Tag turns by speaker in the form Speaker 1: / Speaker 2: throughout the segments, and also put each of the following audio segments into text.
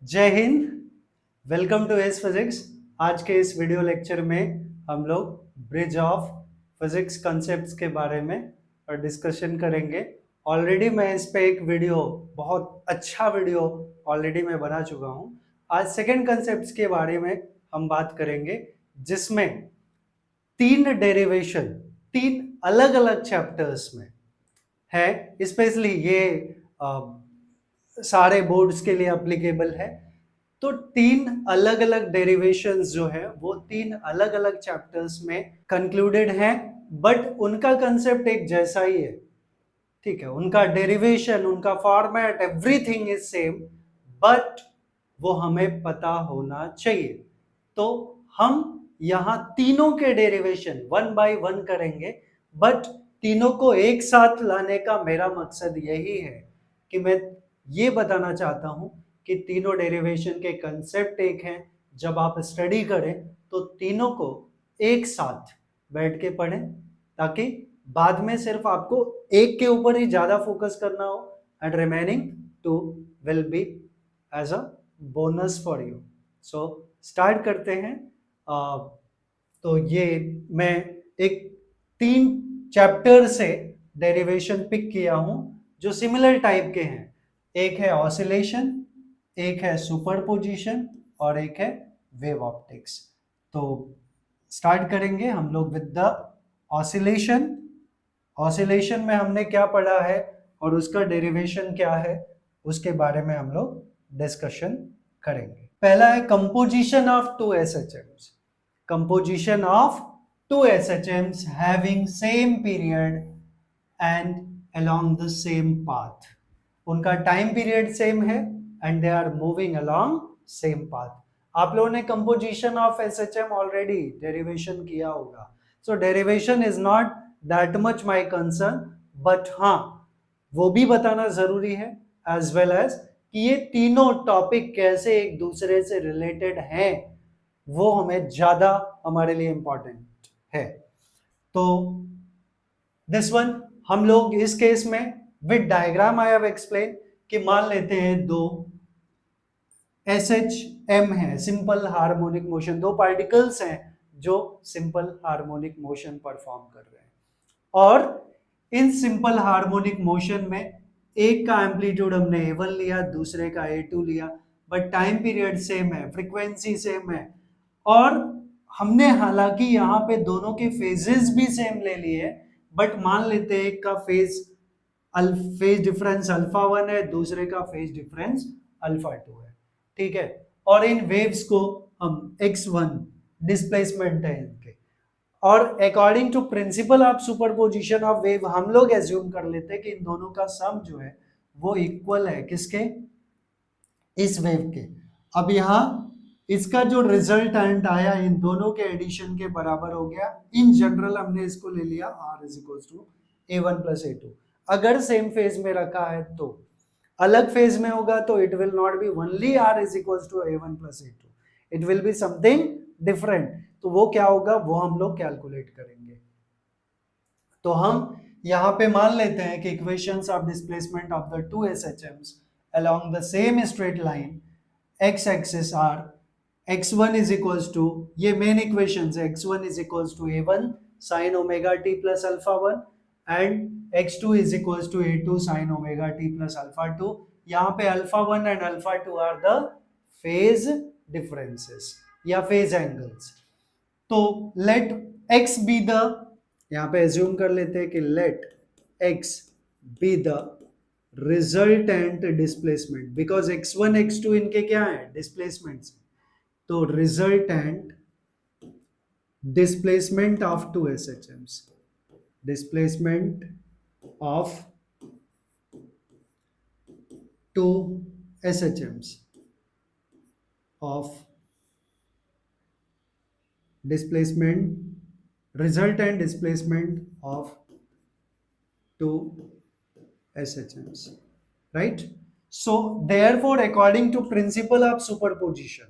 Speaker 1: जय हिंद। Welcome to S physics. आज के इस वीडियो लेक्चर में हम लोग ब्रिज ऑफ फिजिक्स कॉन्सेप्ट्स के बारे में और डिस्कशन करेंगे। ऑलरेडी मैं इस पे एक वीडियो, बहुत अच्छा वीडियो ऑलरेडी मैं बना चुका हूँ। आज सेकेंड कॉन्सेप्ट्स के बारे में हम बात करेंगे, जिसमें तीन डेरिवेशन, तीन अलग अलग चैप्टर्स में है। स्पेशली ये सारे बोर्ड्स के लिए एप्लीकेबल है। तो तीन अलग अलग डेरिवेशंस जो है वो तीन अलग अलग चैप्टर्स में कंक्लूडेड हैं, बट उनका कंसेप्ट एक जैसा ही है। ठीक है, उनका डेरिवेशन, उनका format, everything is same, but वो हमें पता होना चाहिए। तो हम यहां तीनों के डेरिवेशन वन बाय वन करेंगे, बट तीनों को एक साथ लाने का मेरा मकसद यही है कि मैं ये बताना चाहता हूं कि तीनों डेरिवेशन के कंसेप्ट एक हैं। जब आप स्टडी करें तो तीनों को एक साथ बैठ के पढ़ें, ताकि बाद में सिर्फ आपको एक के ऊपर ही ज्यादा फोकस करना हो, and remaining two will be as a bonus for you. So start करते हैं। तो ये मैं एक तीन चैप्टर से डेरिवेशन पिक किया हूं जो सिमिलर टाइप के हैं। एक है ऑसिलेशन, एक है सुपरपोजिशन और एक है वेव ऑप्टिक्स। तो स्टार्ट करेंगे हम लोग विद द ऑसिलेशन। ऑसिलेशन में हमने क्या पढ़ा है और उसका डेरिवेशन क्या है, उसके बारे में हम लोग डिस्कशन करेंगे। पहला है composition of two SHMs. Composition of two SHMs having same period and along the same path। उनका टाइम पीरियड सेम है and they are moving along same path. आप लोगों ने composition of SHM already derivation किया होगा, so derivation is not that much my concern, but हाँ, वो भी बताना जरूरी है एज वेल एज कि ये तीनों टॉपिक कैसे एक दूसरे से रिलेटेड हैं, वो हमें ज्यादा हमारे लिए इंपॉर्टेंट है। तो दिस वन हम लोग इस केस में with diagram I have explain कि मान लेते हैं दो एस एच एम है, सिंपल हार्मोनिक मोशन, दो पार्टिकल्स हैं जो सिंपल हार्मोनिक मोशन परफॉर्म कर रहे हैं, और इन सिंपल हार्मोनिक मोशन में एक का एम्पलीट्यूड हमने A1 लिया, दूसरे का A2 लिया, बट टाइम पीरियड सेम है, फ्रीक्वेंसी सेम है, और हमने हालांकि यहाँ पे दोनों के फेजेस भी सेम ले लिए, बट मान लेते हैं एक का फेज डिफरेंस अल्फा 1 है, दूसरे का फेज डिफरेंस अल्फा 2 है। ठीक है, और इन वेव्स को हम x1 डिस्प्लेसमेंट है इनके, और according to principle of superposition of wave हम लोग एज्यूम कर लेते हैं कि इन दोनों का सम जो है वो इक्वल है किसके, इस वेव के। अब यहाँ इसका जो रिजल्टेंट आया इन दोनों के एडिशन के बराबर हो गया। इन जनरल हमने इसको ले लिया R is equal to A1 plus A2। अगर सेम फेज में रखा है तो, अलग फेज में होगा तो it will not be only R is equal to A1 plus A2, it will be something different. तो वो क्या होगा वो हम लोग कैलकुलेट करेंगे। तो हम यहाँ पे मान लेते हैं कि equations of displacement of the two SHMs along the same straight line, x axis are x1 is equals to, ये मेन इक्वेशंस है, x1 is equals to A1 sin omega t plus alpha 1 and x2 is equals to A2 sin omega t plus alpha 2। यहाँ पे alpha 1 and alpha 2 are the phase differences या phase angles। तो let x be the, यहाँ पे assume कर लेते हैं कि let x be the resultant displacement, because x1 x2 इनके क्या है, डिस्प्लेसमेंट्स। तो resultant displacement of two SHMs, displacement of two SHMs of displacement, resultant displacement of two SHMs, right? So therefore according to principle of superposition,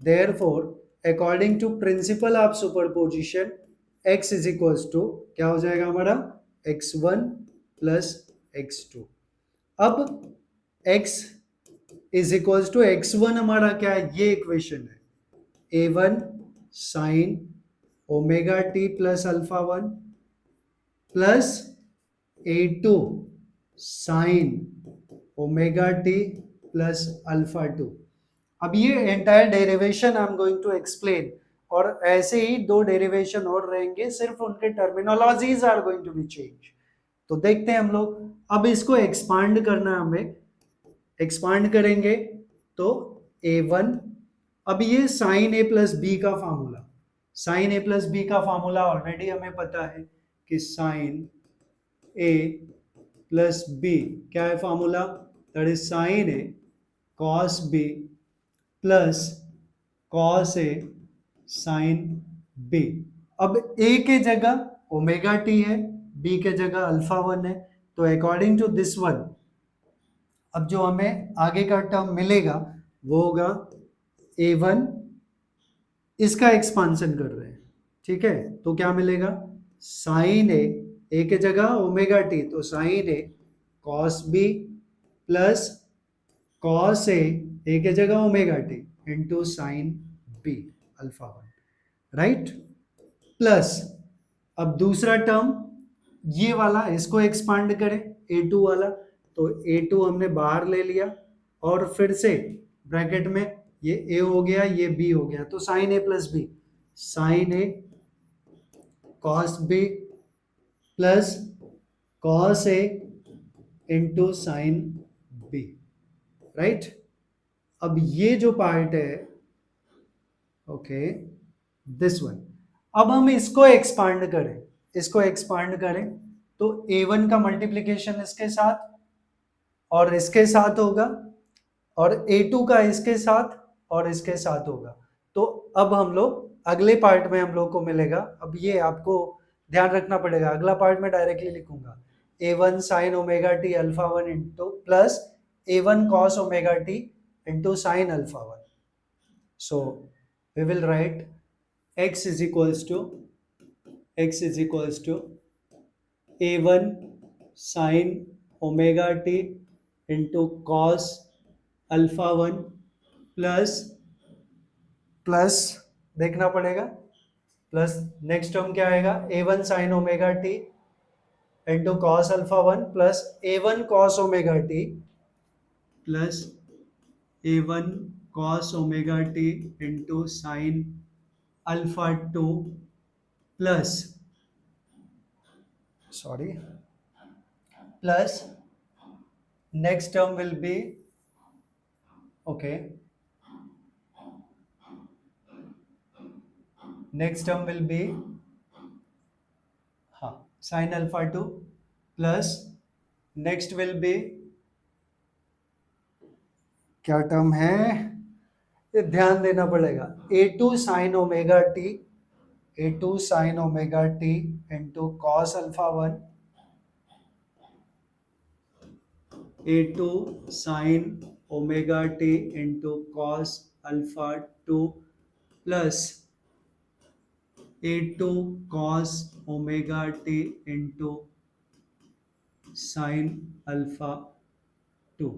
Speaker 1: therefore according to principle of superposition, x is equals to क्या हो जाएगा हमारा, x1 plus x2। अब x is equals to x1 हमारा क्या है, ये equation है, a1 sine omega t plus alpha one plus a2 sine omega t plus alpha two. अब ये entire derivation I am going to explain, और ऐसे ही दो डेरिवेशन और रहेंगे, सिर्फ उनके terminologies are going to be change. तो देखते हैं हम लोग, अब इसको एक्सपांड करना है हमें, एक्सपांड करेंगे तो a1, अब ये साइन a प्लस बी का formula, sine a plus B का फार्मूला ऑलरेडी हमें पता है कि साइन a प्लस बी क्या है formula, that is sine a cos b plus cos a sine b। अब a के जगह ओमेगा टी है, b के जगह अल्फा वन है, तो अकॉर्डिंग टू दिस वन अब जो हमें आगे का टर्म मिलेगा वो होगा a1, इसका एक्सपांसन कर रहे हैं, ठीक है, तो क्या मिलेगा, साइन ए के जगह ओमेगा टी, तो sine a cos B plus cos a के जगह omega T into sine b alpha one, right, plus अब दूसरा टर्म ये वाला, इसको एक्सपांड करें a2 वाला, तो a2 हमने बाहर ले लिया और फिर से ब्रैकेट में ये a हो गया, ये b हो गया, तो sine a plus b, sine a cos b plus cos a into sine b, right. अब ये जो पार्ट है, ओके, दिस वन, अब हम इसको एक्सपांड करें, इसको एक्सपांड करें तो a1 का मल्टीप्लिकेशन इसके साथ और इसके साथ होगा, और a2 का इसके साथ और इसके साथ होगा। तो अब हम लोग अगले पार्ट में हम लोग को मिलेगा, अब ये आपको ध्यान रखना पड़ेगा, अगला पार्ट में डायरेक्टली लिखूंगा a1 sine omega t alpha one into plus a1 cos omega T into sine alpha one. So we will write x is equals to a1 sine omega T into cos alpha one plus देखना पड़ेगा, plus next term क्या आएगा, a1 sine omega T into cos alpha one plus a1 cos omega t plus a1 cos omega T into sine alpha two plus plus next term will be, okay, next term will be हाँ sin alpha 2 plus next will be क्या term है, ये ध्यान देना पड़ेगा, a2 sin omega t, a2 sin omega T into cos alpha one, a2 sin omega T into cos alpha two plus a2 cos omega T into sine alpha to.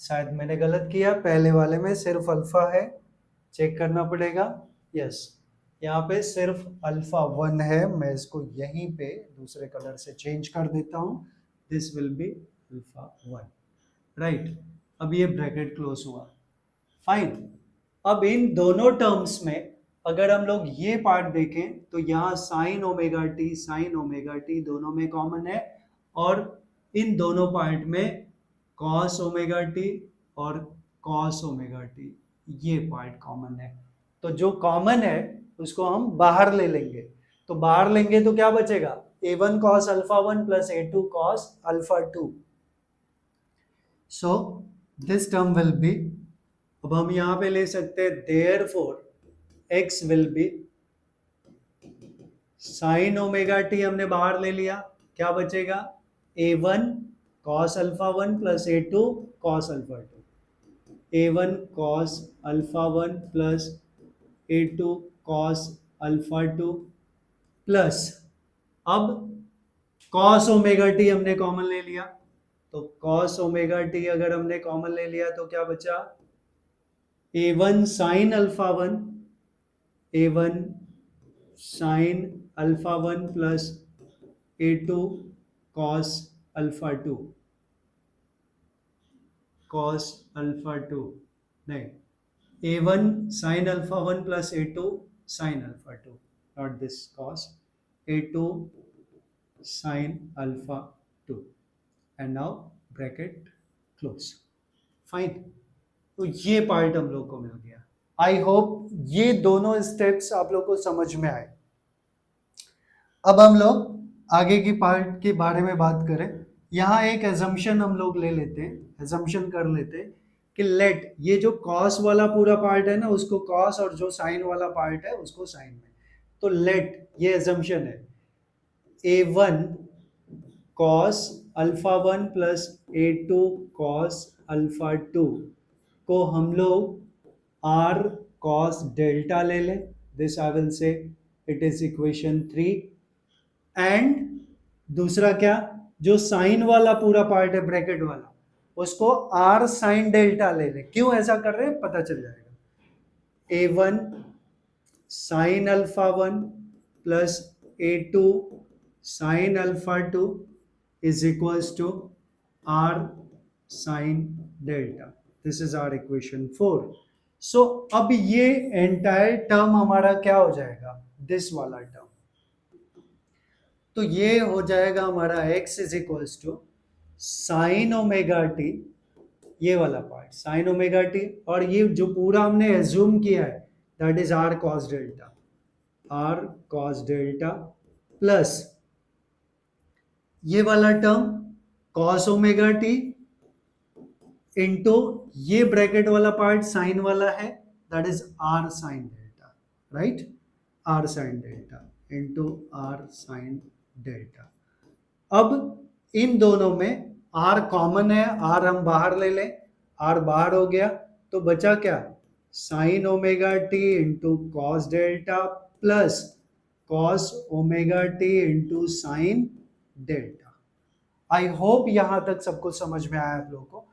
Speaker 1: शायद मैंने गलत किया, पहले वाले में सिर्फ अल्फा है, चेक करना पड़ेगा, यस, यहाँ पे सिर्फ अल्फा वन है, मैं इसको यहीं पे दूसरे कलर से चेंज कर देता हूँ, this will B alpha one, right. अब ये ब्रैकेट क्लोज हुआ, फाइन। अब इन दोनों टर्म्स में अगर हम लोग ये पार्ट देखें तो यहाँ साइन ओमेगा टी दोनों में कॉमन है, और इन दोनों पार्ट में कॉस ओमेगा टी और कॉस ओमेगा टी ये पार्ट कॉमन है, तो जो कॉमन है उसको हम बाहर ले लेंगे, तो बाहर लेंगे तो क्या बचेगा, a1 cos alpha one plus a2 cos alpha two, so this term will be, अब हम यहाँ पे ले सकते हैं therefore x will be sign omega T, हमने बाहर ले लिया, क्या बचेगा, a1 cos alpha one plus a2 cos alpha two, a1 cos alpha one plus a2 cos alpha two plus, अब cos ओमेगा टी हमने कॉमन ले लिया, तो cos ओमेगा टी अगर हमने कॉमन ले लिया तो क्या बचा, A1 sine alpha 1, A1 sine alpha 1 plus A2 cos alpha 2, cos alpha 2, नहीं, A1 sin alpha 1 plus A2 sin alpha 2, not this cos, A2 sin alpha 2, and now bracket close. Fine. तो ये part हम लोग को मिल गया. I hope ये दोनों steps आप लोग को समझ में आए. अब हम लोग आगे की पार्ट के बारे में बात करें. यहाँ एक एजम्पशन हम लोग ले लेते हैं, एजम्पशन कर लेते हैं कि लेट ये जो कॉस वाला पूरा पार्ट है ना उसको कॉस और जो साइन वाला पार्ट है उसको साइन में. तो लेट ये एजम्पशन है A1 cos alpha 1 plus A2 cos alpha 2 को हम लोग R कॉस डेल्टा ले लें. दिस आई विल से इट इज इक्वेशन 3. एंड दूसरा क्या, जो साइन वाला पूरा पार्ट है ब्रैकेट वाला उसको R साइन डेल्टा ले ले. क्यों ऐसा कर रहे हैं पता चल जाएगा. A1 sine alpha 1 plus A2 sine alpha 2 is equals to R sine delta. This is our equation 4. So अब ये एंटायर टर्म हमारा क्या हो जाएगा, दिस वाला टर्म. तो ये हो जाएगा हमारा x is equals to sine omega t, ये वाला पार्ट साइन ओमेगा टी, और ये जो पूरा हमने एज्यूम किया है that is r cos delta, r cos delta plus ये वाला term cos omega T into ये ब्रैकेट वाला पार्ट साइन वाला है that is r sine delta, right, r sine delta into r sine delta. अब इन दोनों में r कॉमन है, r हम बाहर ले लें, r बाहर हो गया तो बचा क्या, sign omega T into cos delta plus cos omega T into sine delta. आई होप यहां तक सब कुछ समझ में आया आप लोगों को.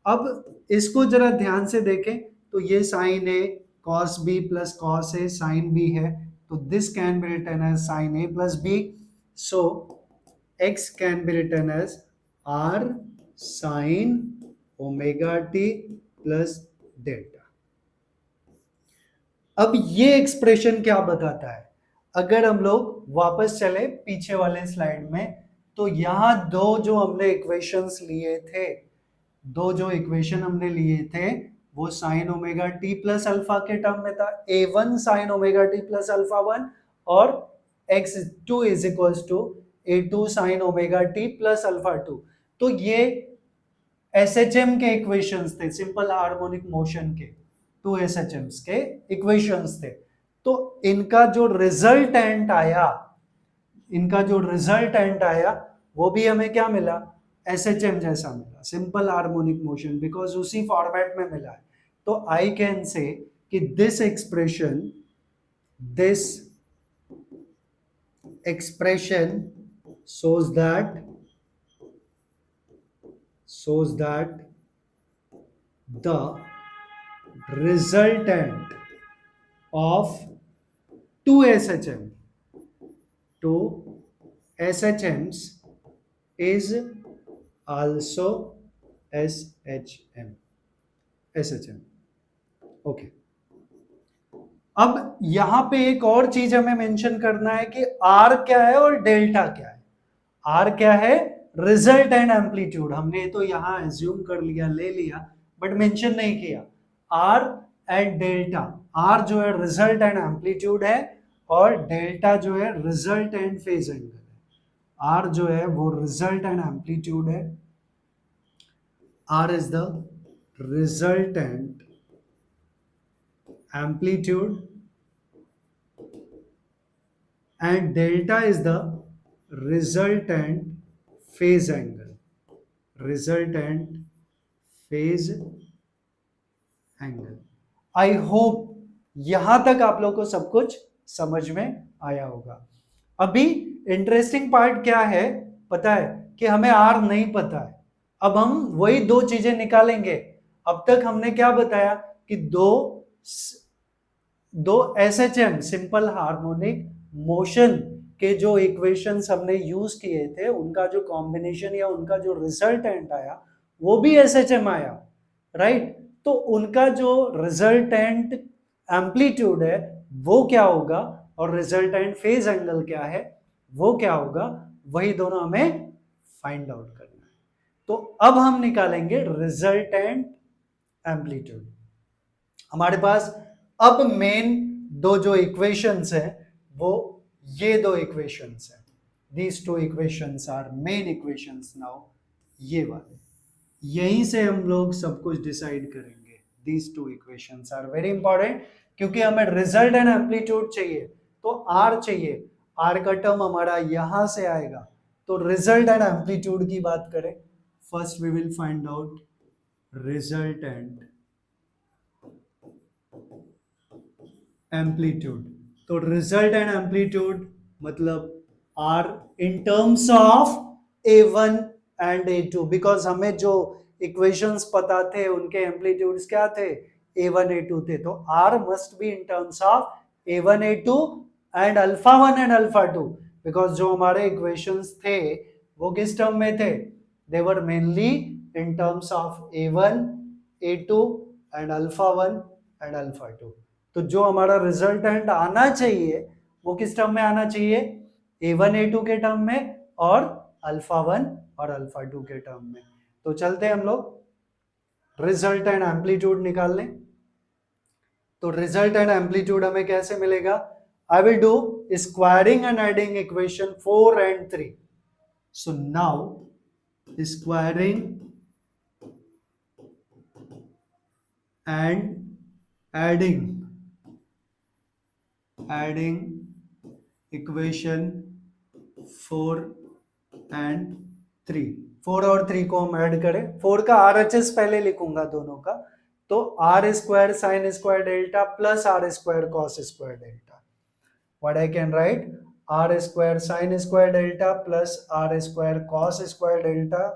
Speaker 1: अब इसको जरा ध्यान से देखें तो ये sine a cos B plus cos a sine b है, तो this can be written as sine A plus b. So x can be written as r sin omega t plus delta. अब ये एक्सप्रेशन क्या बताता है, अगर हम लोग वापस चले पीछे वाले स्लाइड में तो यहां दो जो हमने इक्वेशंस लिए थे, दो जो इक्वेशन हमने लिए थे वो sine omega t plus alpha के टर्म में था. A1 sine omega t plus alpha 1 और x2 is equals to A2 sine omega t plus alpha 2. तो ये SHM के इक्वेशंस थे, सिंपल हार्मोनिक मोशन के 2 SHMs के इक्वेशंस थे. तो इनका जो रिजल्टेंट आया वो भी हमें क्या मिला, SHM जैसा मिला, सिंपल हार्मोनिक मोशन, बिकॉज उसी फॉर्मेट में मिला है. तो आई कैन से कि this expression shows that the resultant of two SHMs is also SHM. Okay. अब यहां पे एक और चीज हमें मेंशन करना है कि R क्या है और डेल्टा क्या है. R क्या है, रिजल्टेंट एम्पलीट्यूड. हमने तो यहां एज्यूम कर लिया, ले लिया, बट मेंशन नहीं किया. R एंड डेल्टा, R जो है रिजल्टेंट एम्पलीट्यूड है और डेल्टा जो है रिजल्टेंट फेज एंगल है. R जो है वो रिजल्टेंट एम्पलीट्यूड है, R is the resultant amplitude and delta is the resultant phase angle. I hope यहां तक आप लोग को सब कुछ समझ में आया होगा. अभी इंटरेस्टिंग पार्ट क्या है पता है कि हमें R नहीं पता है. अब हम वही दो चीजें निकालेंगे. अब तक हमने क्या बताया कि दो SHM सिंपल हार्मोनिक मोशन के जो इक्वेशंस हमने यूज किए थे उनका जो कॉम्बिनेशन या उनका जो रिजल्टेंट आया वो भी SHM आया, राइट? तो उनका जो रिजल्टेंट एम्पलीट्यूड है वो क्या होगा और रिजल्टेंट फेज एंगल क्या है वो क्या होगा, वही दोनों हमें फाइंड आउट करना है। तो अब हम निकालेंगे रिजल्टेंट एम्पलीट्यूड। हमारे पास अब मेन दो जो इक्वेशंस हैं वो ये दो इक्वेशंस हैं। These two equations are main equations now, ये वाले, यहीं से हम लोग सब कुछ डिसाइड करेंगे। These two equations are very important क्योंकि हमें रिजल्ट एंड एम्पलीट्यूड चाहिए, तो आर चाहिए, आर का टर्म हमारा यहां से आएगा। तो रिजल्ट एंड एम्पलीट्यूड की बात करें, first we will find out result and amplitude. तो रिजल्ट एंड एम्पलीट्यूड मतलब R in terms of A1 and A2, because हमें जो इक्वेशंस पता थे उनके एम्पलीट्यूड्स क्या थे, A1 A2 थे, तो R must be in terms of A1 A2 and alpha 1 and alpha 2, because जो हमारे इक्वेशंस थे वो किस टर्म में थे, they were mainly in terms of A1 A2 and alpha 1 and alpha 2। तो जो हमारा रिजल्टेंट आना चाहिए वो किस टर्म में आना चाहिए, A1 A2 के टर्म में और अल्फा 1 और अल्फा 2 के टर्म में। तो चलते हम लोग रिजल्ट एंड एम्पलीट्यूड निकाल लें। तो रिजल्ट एंड एम्पलीट्यूड हमें कैसे मिलेगा, I will do squaring and adding equation 4 and 3। So now squaring and adding equation 4 and 3। 4 और 3 को हम ऐड करें, 4 का RHS पहले लिखूंगा दोनों का, तो R square sine square delta plus R square cos square delta, what I can write, R square sine square delta plus R square cos square delta,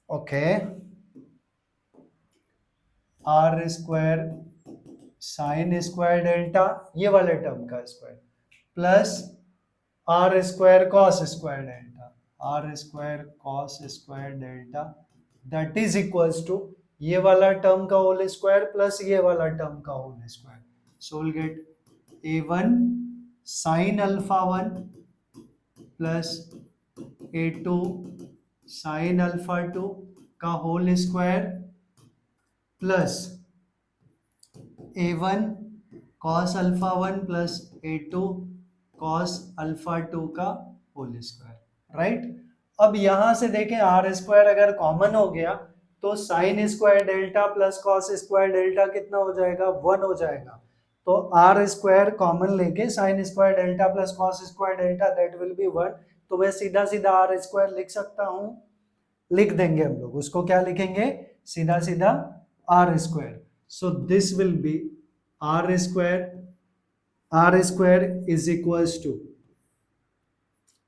Speaker 1: okay, R square sine square delta ये वाले term का square plus R square cos square delta, R square cos square delta that is equals to ये वाला term का whole square plus ये वाला term का whole square. So will get A1 sine alpha 1 plus A2 sine alpha 2 का whole square plus A1 cos alpha 1 plus A2 cos alpha 2 का whole square, right. अब यहां से देखें आर स्क्वायर अगर कॉमन हो गया तो sign square delta plus cos square delta कितना हो जाएगा, 1 हो जाएगा। तो आर स्क्वायर कॉमन लेके sign square delta plus cos square delta that will be 1। तो मैं सीधा सीधा आर स्क्वायर लिख सकता हूं, लिख देंगे हम लोग उसको, क्या लिखेंगे, सीधा सीधा R square. So this will be r square is equals to,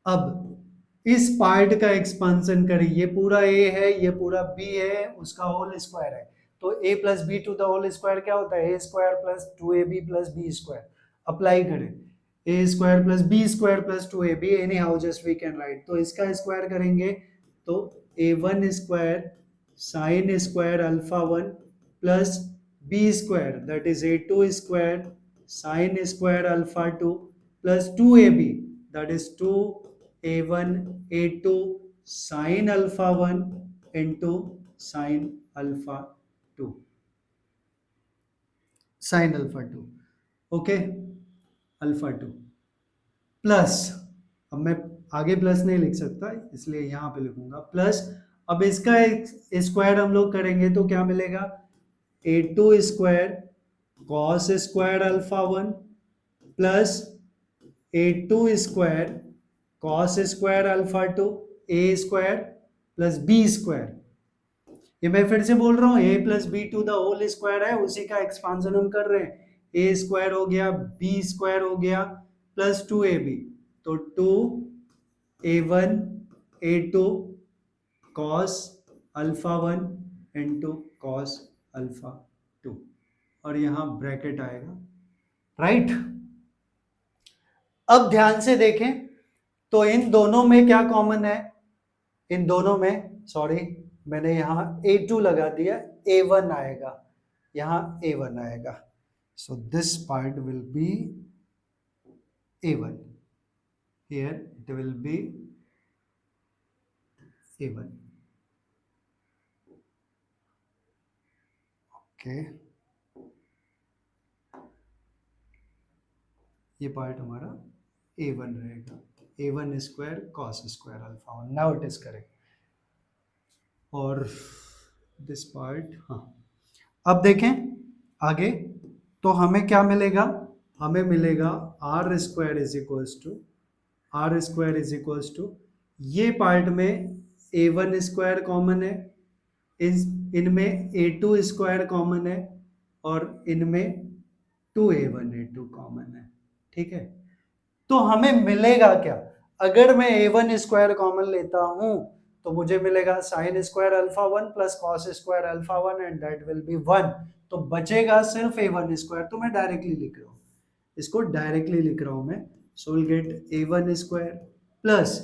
Speaker 1: अब इस पार्ट का एक्सपांसन करें, ये पूरा a है ये पूरा b है उसका होल स्क्वायर है, तो a plus b to the whole square क्या होता है, a स्क्वायर प्लस 2ab प्लस b स्क्वायर, अप्लाई करें a square plus b square plus 2ab, anyhow just we can write, तो इसका स्क्वायर करेंगे तो a1 square sine square alpha 1 plus b square that is a2 square sin square alpha 2 plus 2ab that is 2a1 a2 sin alpha 1 into sin alpha 2 sin alpha 2, okay, alpha 2 plus, अब मैं आगे plus नहीं लिख सकता इसलिए यहां पे लिखूंगा प्लस, अब इसका स्क्वायर हम लोग करेंगे तो क्या मिलेगा, A2 square cos square alpha 1 plus A2 square cos square alpha 2 A square plus B square, ये मैं फिर से बोल रहा हूँ A plus b to the whole square है, उसी का एक्सपांसन हम कर रहे हैं, A स्क्वायर हो गया B स्क्वायर हो गया प्लस 2ab, तो 2a1 a2 cos alpha 1 into cos alpha 2, और यहाँ ब्रैकेट आएगा, राइट। अब ध्यान से देखें तो इन दोनों में क्या कॉमन है, इन दोनों में, सॉरी मैंने यहाँ A2 लगा दिया, A1 आएगा, यहाँ A1 आएगा, so this part will be A1, here it will be A1, okay. ये पार्ट हमारा A1 रहेगा, A1 square cos square alpha 1, now it is correct. और दिस पार्ट, हाँ। अब देखें आगे, तो हमें क्या मिलेगा, हमें मिलेगा R square is equals to, R square is equals to, ये पार्ट में A1 स्क्वायर कॉमन है, इनमें A2 स्क्वायर कॉमन है, और इनमें 2A1 A2 कॉमन है, ठीक है। तो हमें मिलेगा क्या, अगर मैं A1 स्क्वायर कॉमन लेता हूं तो मुझे मिलेगा sign square alpha 1 plus cos square alpha 1 and that will be 1, तो बचेगा सिर्फ A1 स्क्वायर। तो मैं डायरेक्टली लिख रहा हूं, इसको डायरेक्टली लिख रहा हूं मैं, सो will get A1 square plus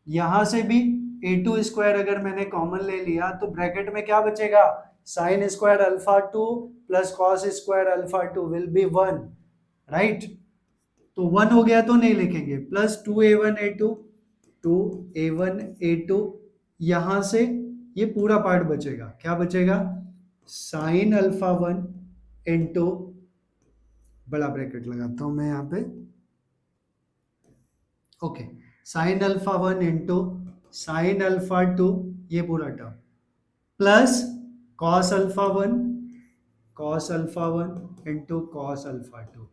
Speaker 1: यहां से भी A2 स्क्वायर अगर मैंने कॉमन ले लिया तो ब्रैकेट में क्या बचेगा, sign square alpha 2 plus cos square alpha 2 will be 1, right. तो 1 हो गया तो नहीं लिखेंगे, plus 2A1 A2, 2A1 A2, यहां से ये पूरा पार्ट बचेगा, क्या बचेगा, साइन अल्फा 1 इंटू, बड़ा ब्रैकेट लगाता हूं मैं यहां पे, okay, sign alpha 1 into sine alpha 2, ये पूरा term, plus cos alpha 1, cos alpha 1 into cos alpha 2।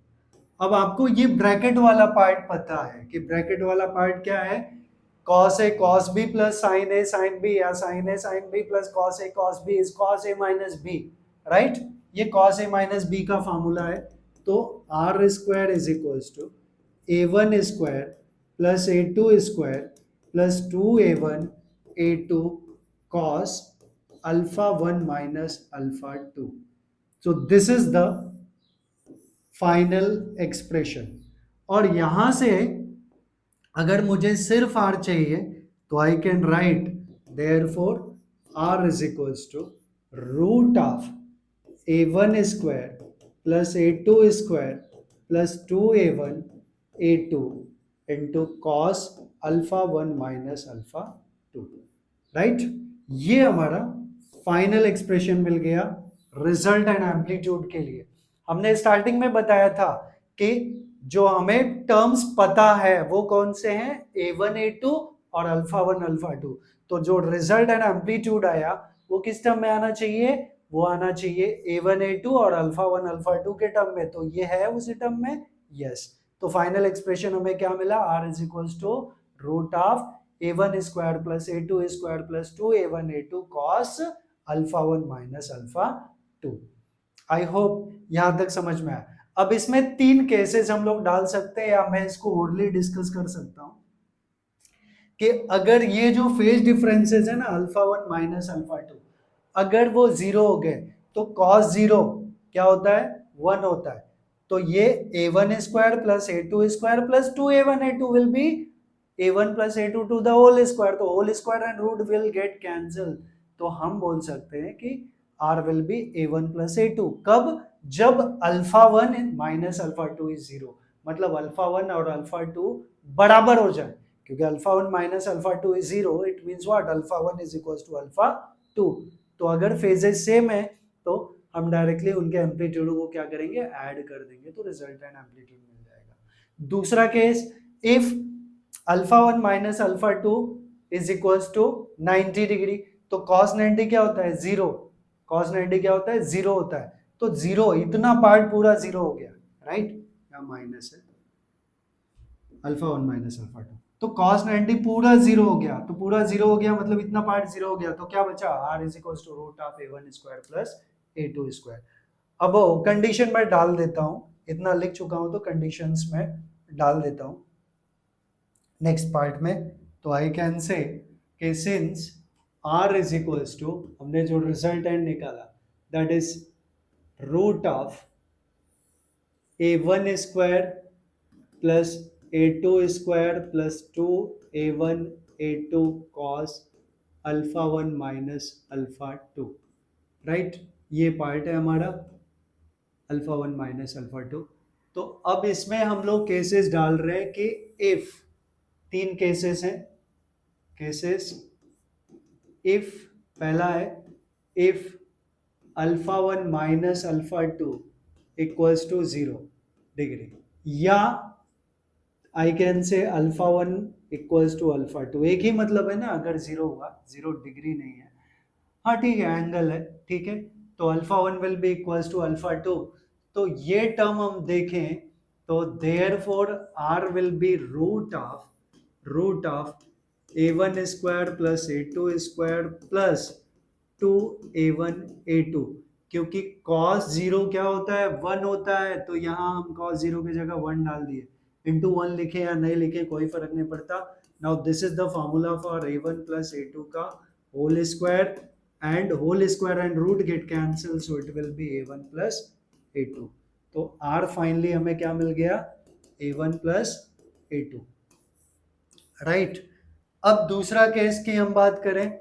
Speaker 1: अब आपको ये ब्रैकेट वाला पार्ट पता है कि ब्रैकेट वाला पार्ट क्या है, cos a cos B plus sine a sine b, या sine a sine b plus cos a cos b is cos a minus b, right. ये कॉस ए माइनस बी का formula है। तो R square is equals to A1 square plus A2 square plus 2A1 A2 cos alpha 1 minus alpha 2। So this is the final expression. और यहां से अगर मुझे सिर्फ r चाहिए तो I can write therefore r is equals to root of A1 square plus A2 square plus 2A1 A2 into cos alpha 1 minus alpha 2, right. ये हमारा फाइनल एक्सप्रेशन मिल गया रिजल्ट एंड एम्पलीट्यूड के लिए। हमने स्टार्टिंग में बताया था कि जो हमें टर्म्स पता है वो कौन से हैं, A1 A2 और अल्फा 1 अल्फा 2। तो जो रिजल्ट एंड एम्पलीट्यूड आया वो किस टर्म में आना चाहिए, वो आना चाहिए A1 A2 और अल्फा 1 अल्फा 2 के टर्म में। तो ये है उसी टर्म में, यस। तो फाइनल एक्सप्रेशन हमें क्या मिला, r is equals to root of A1 square plus A2 square plus 2A1 A2 cos alpha 1 minus alpha 2। I hope यहां तक समझ में आया। अब इसमें 3 केसेस हम लोग डाल सकते हैं, या मैं इसको ओरली डिस्कस कर सकता हूं कि अगर ये जो फेज डिफरेंसेस है ना अल्फा 1 माइनस अल्फा 2, अगर वो 0 हो गए तो cos 0 क्या होता है, 1 होता है। तो ये A1 square plus A2 square plus 2A1 A2 will be A1 plus A2 to the whole square. तो whole square and root will get cancel. तो हम बोल सकते हैं कि R will be A1 plus A2। कब, जब अल्फा 1 माइनस अल्फा 2 इज 0, मतलब अल्फा 1 और अल्फा 2 बराबर हो जाए। क्योंकि alpha 1 minus alpha 2 is 0, it means what, alpha 1 is equals to alpha 2। तो अगर फेजेस सेम है तो हम डायरेक्टली उनके एम्पलीट्यूड को क्या करेंगे, ऐड कर देंगे, तो रिजल्ट एंड एम्पलीट्यूड मिल जाएगा। दूसरा case, if alpha 1 minus alpha 2 is equals to 90 degree, तो cos 90 क्या होता है, 0। cos 90 क्या होता है, 0 होता है। तो 0, इतना पार्ट पूरा 0 हो गया, राइट। या माइनस है अल्फा 1 माइनस अल्फा 2, तो cos 90 पूरा 0 हो गया। तो पूरा 0 हो गया मतलब इतना पार्ट 0 हो गया। तो क्या बचा, r is equals to root of A1 square plus A2 square. अब कंडीशन में डाल देता हूं, इतना लिख चुका हूं तो कंडीशंस में डाल देता हूं नेक्स्ट पार्ट में। तो आई कैन से कि since r is equals to, हमने जो रिजल्टेंट निकाला that is root of a1 square plus a2 square plus 2a1 a2 cos alpha 1 minus alpha 2, right. ये पार्ट है हमारा अल्फा 1 माइनस अल्फा 2। तो अब इसमें हम लोग केसेस डाल रहे हैं कि इफ, तीन केसेस हैं, केसेस इफ, पहला है if alpha 1 minus alpha 2 equals to 0 degree, या I can say alpha 1 equals to alpha 2, एक ही मतलब है ना, अगर 0 हुआ, 0 डिग्री नहीं है, हाँ ठीक है, एंगल है, ठीक है। तो alpha 1 will be equals to alpha 2। तो ये टर्म हम देखें तो therefore R will be root of a1 square plus a2 square plus 2a1 a2, क्योंकि cos 0 क्या होता है, 1 होता है, तो यहाँ हम cos 0 की जगह 1 डाल दिए, इंटू 1 लिखे या नहीं लिखे कोई फर्क नहीं पड़ता। Now this is the formula for a1 plus a2 का whole square, and whole square and root get cancelled, so it will be a1 plus a2। तो r फाइनली हमें क्या मिल गया, a1 plus a2, राइट। अब दूसरा case की हम बात करें,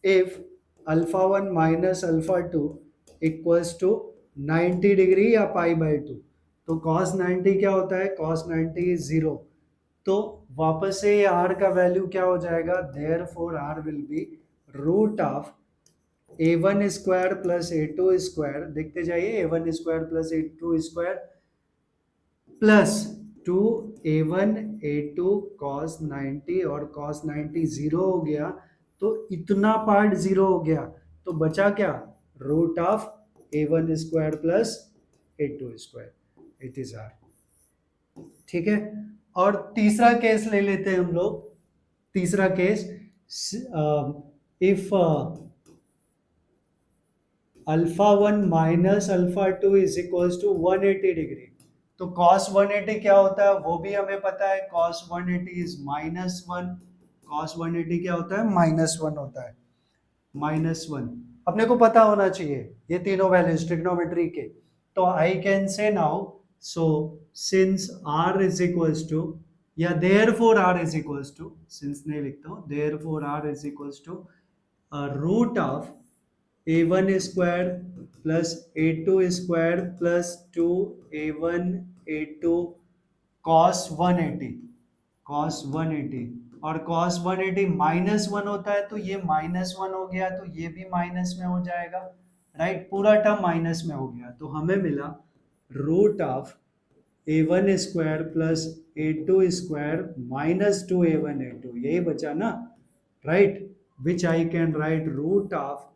Speaker 1: if alpha 1 minus alpha 2 equals to 90 degree या पाई बाई 2, तो cos 90 क्या होता है, cos 90 इज 0, तो वापस से r का वैल्यू क्या हो जाएगा, therefore r will be root of a1 square plus a2 square, देखते जाइए, a1 square plus a2 square plus 2a1 a2 cos 90, और cos 90 0 हो गया, तो इतना पार्ट 0 हो गया, तो बचा क्या, root of a1 square plus a2 square, it is R, ठीक है। और तीसरा केस ले लेते हैं हम लोग, तीसरा case, if alpha 1 minus alpha 2 is equals to 180 degree, तो cos 180 क्या होता है वो भी हमें पता है, cos 180 इज -1, cos 180 क्या होता है, -1 होता है, -1 अपने को पता होना चाहिए ये तीनों वैल्यूज ट्रिग्नोमेट्री के। तो I can say now, so since r is equals to, या therefore r is equals to, since नहीं लिखता हूँ, therefore r is equals to root of a1 square plus a2 square plus 2a1 a2 cos 180, cos 180, और cos 180 -1 होता है, तो ये -1 हो गया, तो ये भी माइनस में हो जाएगा, राइट, पूरा टर्म माइनस में हो गया, तो हमें मिला root of a1 square plus a2 square minus 2a1 a2, यही बचा ना, right, which I can write root of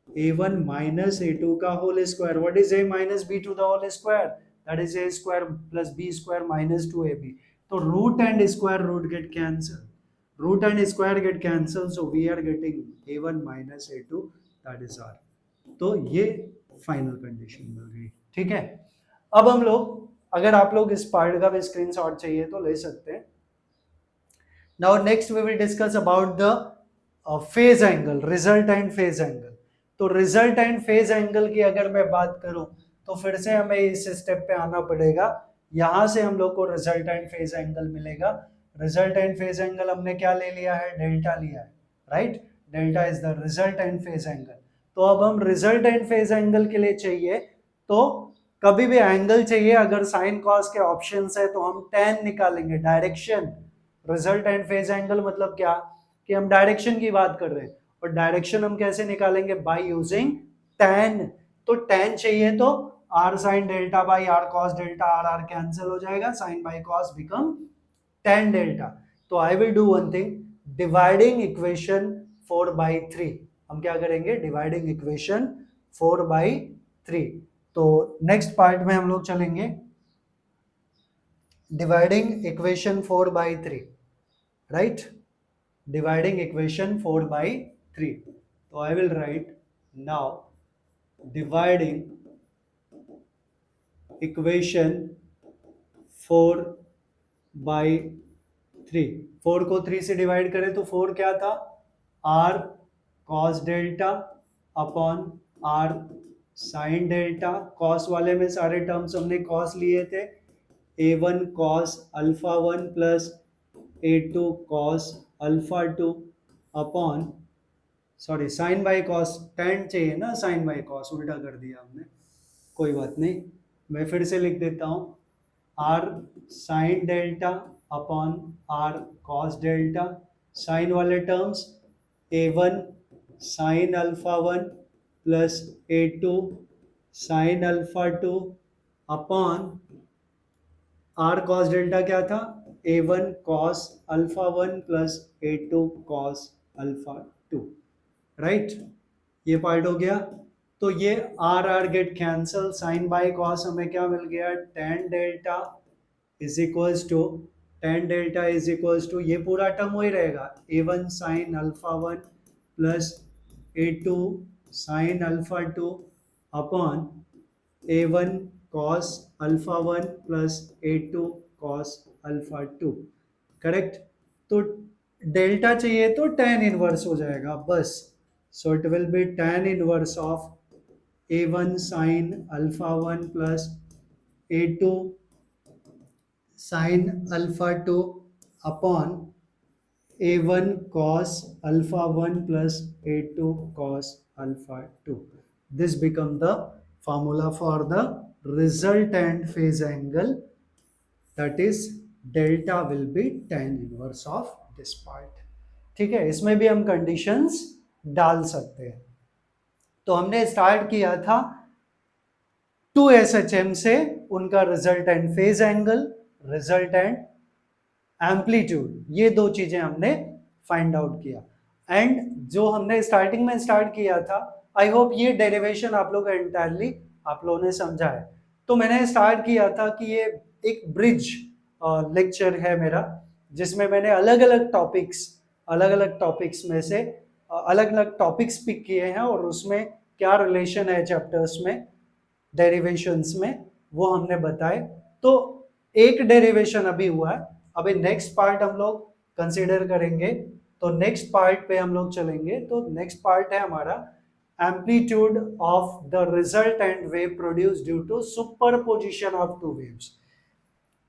Speaker 1: a1 minus a2 का whole square, what is a minus b to the whole square, that is a square plus b square minus 2ab, तो root and square root get cancelled, root and square get cancelled, so we are getting a1 minus a2, that is r। तो ये final condition मिल गई, ठीक है। अब हम लोग, अगर आप लोग इस पार्ट का भी स्क्रीनशॉट चाहिए तो ले सकते हैं। Now next we will discuss about the phase angle, resultant phase angle. तो रिजल्ट एंड फेज एंगल की अगर मैं बात करूं तो फिर से हमें इस स्टेप पे आना पड़ेगा, यहां से हम लोग को रिजल्ट एंड फेज एंगल मिलेगा। रिजल्ट एंड फेज एंगल हमने क्या ले लिया है, डेल्टा लिया है, right, delta is the result and phase angle. तो अब हम रिजल्ट एंड फेज एंगल के लिए चाहिए, तो कभी भी एंगल चाहिए, अगर साइन कॉस के ऑप्शंस है तो हम tan निकालेंगे, direction. Result and phase angle मतलब क्या, कि हम डायरेक्शन की बात कर रहे हैं, और डायरेक्शन हम कैसे निकालेंगे, बाय यूजिंग tan। तो tan चाहिए तो r sin delta by r cos delta, r cancel हो जाएगा, sin by cos become tan delta. तो I will do one thing, dividing equation 4/3, हम क्या करेंगे, डिवाइडिंग इक्वेशन 4/3। तो नेक्स्ट पार्ट में हम लोग चलेंगे dividing equation 4/3, right, dividing equation 4/3। तो I will write now dividing equation 4/3, 4 को 3 से डिवाइड करें तो 4 क्या था, r cos delta upon r sin delta, cos वाले में सारे टर्म्स हमने cos लिए थे, a1 cos alpha 1 plus a2 cos alpha 2 upon, sorry sine by cos, ten चाहिए ना, साइन बाई कॉस उल्टा कर दिया हमने, कोई बात नहीं, मैं फिर से लिख देता हूं, R sine delta upon R cos delta, sine वाले terms a1 sine alpha 1 plus a2 sine alpha 2 upon R cos delta क्या था, a1 cos alpha 1 plus a2 cos alpha 2, right, ये पार्ट हो गया। तो ये R R get cancel, sine by cos हमें क्या मिल गया, tan delta is equals to, tan delta is equals to, ये पूरा टर्म वही रहेगा, a1 sine alpha 1 plus a2 sine alpha 2 upon a1 cos alpha 1 plus a2 cos alpha 2, correct. तो delta चाहिए तो tan इनवर्स हो जाएगा बस, so it will B tan inverse of a1 sin alpha 1 plus a2 sin alpha 2 upon a1 cos alpha 1 plus a2 cos alpha 2. This become the formula for the resultant phase angle, that is delta will be tan inverse of this part. ठीक है, इसमें भी हम conditions डाल सकते हैं। तो हमने स्टार्ट किया था 2SHM से, उनका resultant phase angle, resultant amplitude, ये दो चीजें हमने फाइंड आउट किया। एंड जो हमने स्टार्टिंग में स्टार्ट किया था, आई होप ये डेरिवेशन आप लोग एंटायरली आप लोगों ने समझा है। तो मैंने स्टार्ट किया था कि ये एक ब्रिज लेक्चर है मेरा, जिसमें मैंने अलग अलग टॉपिक्स में से अलग अलग टॉपिक्स पिक किए हैं, और उसमें क्या रिलेशन है चैप्टर्स में, डेरिवेशंस में, वो हमने बताए। तो एक डेरिवेशन अभी हुआ है, अभी नेक्स्ट पार्ट हम लोग कंसीडर करेंगे। तो नेक्स्ट पार्ट पे हम लोग चलेंगे। तो नेक्स्ट पार्ट है हमारा amplitude of the resultant wave produce due to superposition of two waves.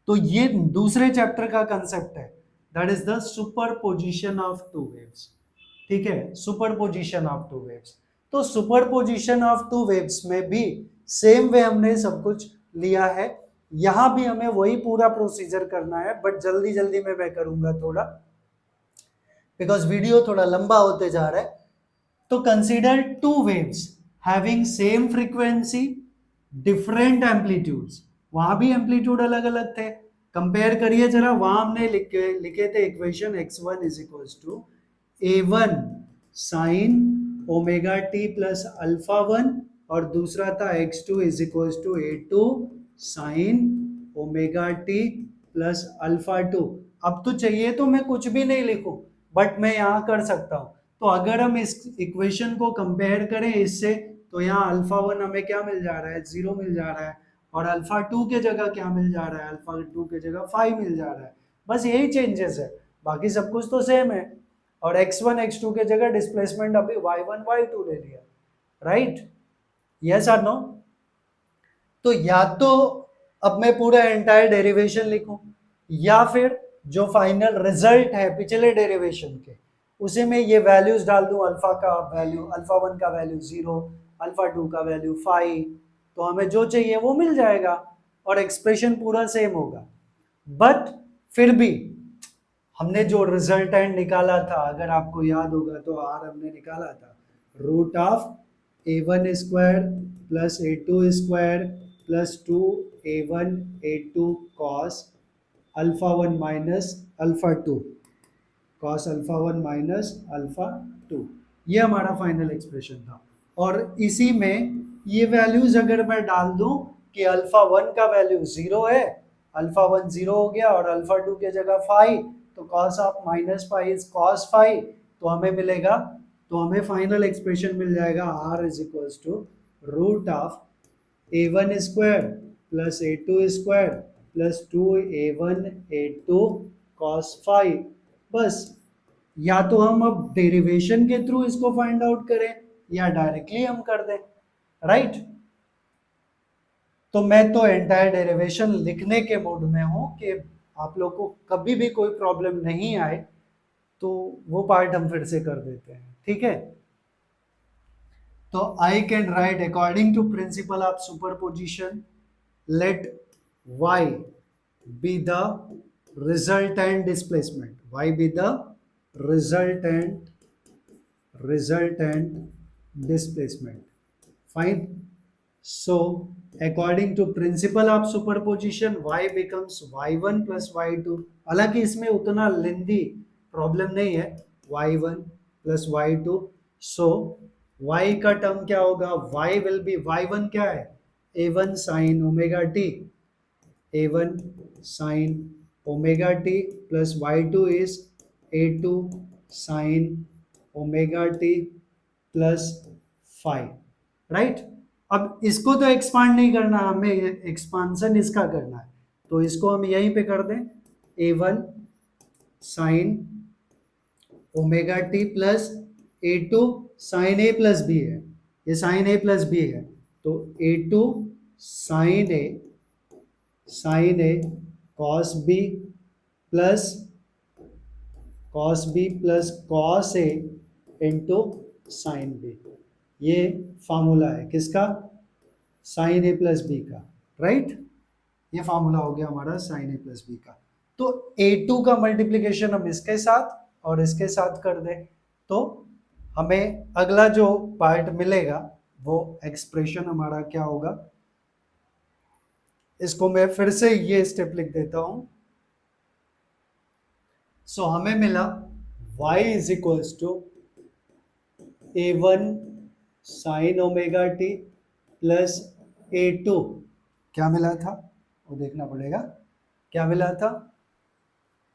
Speaker 1: तो ये दूसरे चैप्टर का कंसेप्ट है, that is the superposition of two waves. ठीक है, सुपरपोजिशन ऑफ टू वेव्स। तो सुपरपोजिशन ऑफ टू वेव्स में भी सेम वे हमने सब कुछ लिया है, यहां भी हमें वही पूरा प्रोसीजर करना है, बट जल्दी जल्दी में मैं करूंगा थोड़ा, बिकॉज वीडियो थोड़ा लंबा होते जा रहा है। तो consider two waves having same frequency, different amplitudes, वहां भी एम्पलीट्यूड अलग अलग थे, कंपेयर करिए जरा। वहां हमने लिखे थे equation x1 is equals to a1 sine omega t plus alpha 1, और दूसरा था x2 is equals to a2 sine omega t plus alpha 2। अब तो चाहिए तो मैं कुछ भी नहीं लिखूं, बट मैं यहाँ कर सकता हूं। तो अगर हम इस इक्वेशन को कंपेयर करें इससे, तो यहाँ अल्फा 1 हमें क्या मिल जा रहा है, 0 मिल जा रहा है, और अल्फा 2 के जगह क्या मिल जा रहा है, अल्फा 2 के जगह 5 मिल जा रहा है। बस यही चेंजेस है, बाकी सब कुछ तो सेम है। और x1 x2 के जगह डिस्प्लेसमेंट अभी y1 y2 ले लिया, राइट, यस और नो। तो या तो अब मैं पूरा एंटायर डेरिवेशन लिखूं, या फिर जो फाइनल रिजल्ट है पिछले डेरिवेशन के, उसे मैं ये वैल्यूज डाल दूं, अल्फा का वैल्यू, अल्फा 1 का वैल्यू 0, अल्फा 2 का वैल्यू 5, तो हमें जो चाहिए वो मिल जाएगा और एक्सप्रेशन पूरा सेम होगा। बट फिर भी हमने जो रिजल्टेंट निकाला था, अगर आपको याद होगा तो आर हमने निकाला था root of a1 square plus a2 square plus 2a1 a2 cos alpha 1 minus alpha 2 cos alpha 1 minus alpha 2, ये हमारा फाइनल एक्सप्रेशन था। और इसी में ये वैल्यूज अगर मैं डाल दूं कि अल्फा 1 का वैल्यू 0 है, अल्फा 1 0 हो गया, और अल्फा 2 के जगह 5, तो cos of minus 5 is cos 5, तो हमें मिलेगा, तो हमें फाइनल एक्सप्रेशन मिल जाएगा r is equals to root of a1 square plus a2 square plus 2a1 a2 cos 5। बस, या तो हम अब डेरिवेशन के थ्रू इसको फाइंड आउट करें, या डायरेक्टली हम कर दें, राइट। तो मैं तो एंटायर डेरिवेशन लिखने के मोड में हूं कि आप लोग को कभी भी कोई प्रॉब्लम नहीं आए तो वो पार्ट हम फिर से कर देते हैं, ठीक है। तो I can write according to principle of superposition let y be the resultant displacement, y be the resultant displacement, fine. So according to principle of superposition y becomes y1 plus y2, हालांकि इसमें उतना लेंदी problem नहीं है, y1 plus y2, so y का term क्या होगा, y will be, y1 क्या है, a1 sin omega t, a1 sin omega t plus y2 is a2 sin omega t plus phi, right. अब इसको तो एक्सपांड नहीं करना, हमें एक्सपांशन इसका करना है, तो इसको हम यहीं पे कर दें, a1 sin omega t plus a2 sin a plus b है, ये sin a प्लस बी है, तो a2 sin a cos b plus cos a into sine b, ये फार्मूला है किसका, साइन ए प्लस बी का, राइट। ये फार्मूला हो गया हमारा साइन ए प्लस बी का। तो a2 का मल्टीप्लीकेशन हम इसके साथ और इसके साथ कर दें तो हमें अगला जो पार्ट मिलेगा वो एक्सप्रेशन हमारा क्या होगा, इसको मैं फिर से ये स्टेप लिख देता हूं। सो हमें मिला y is equals to a1 sine omega t plus a2, क्या मिला था वो देखना पड़ेगा, क्या मिला था,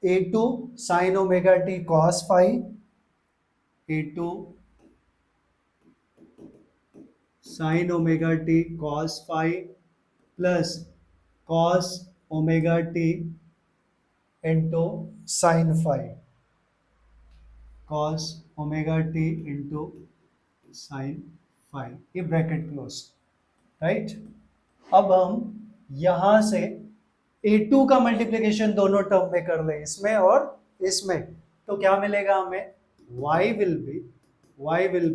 Speaker 1: a2 sine omega t cos phi, a2 sine omega t cos phi plus cos omega T into sine phi, cos omega T into sine phi, ये ब्रैकेट क्लोज, राइट। अब हम यहां से a2 का मल्टीप्लिकेशन दोनों टर्म में कर ले, इसमें और इसमें, तो क्या मिलेगा हमें, y will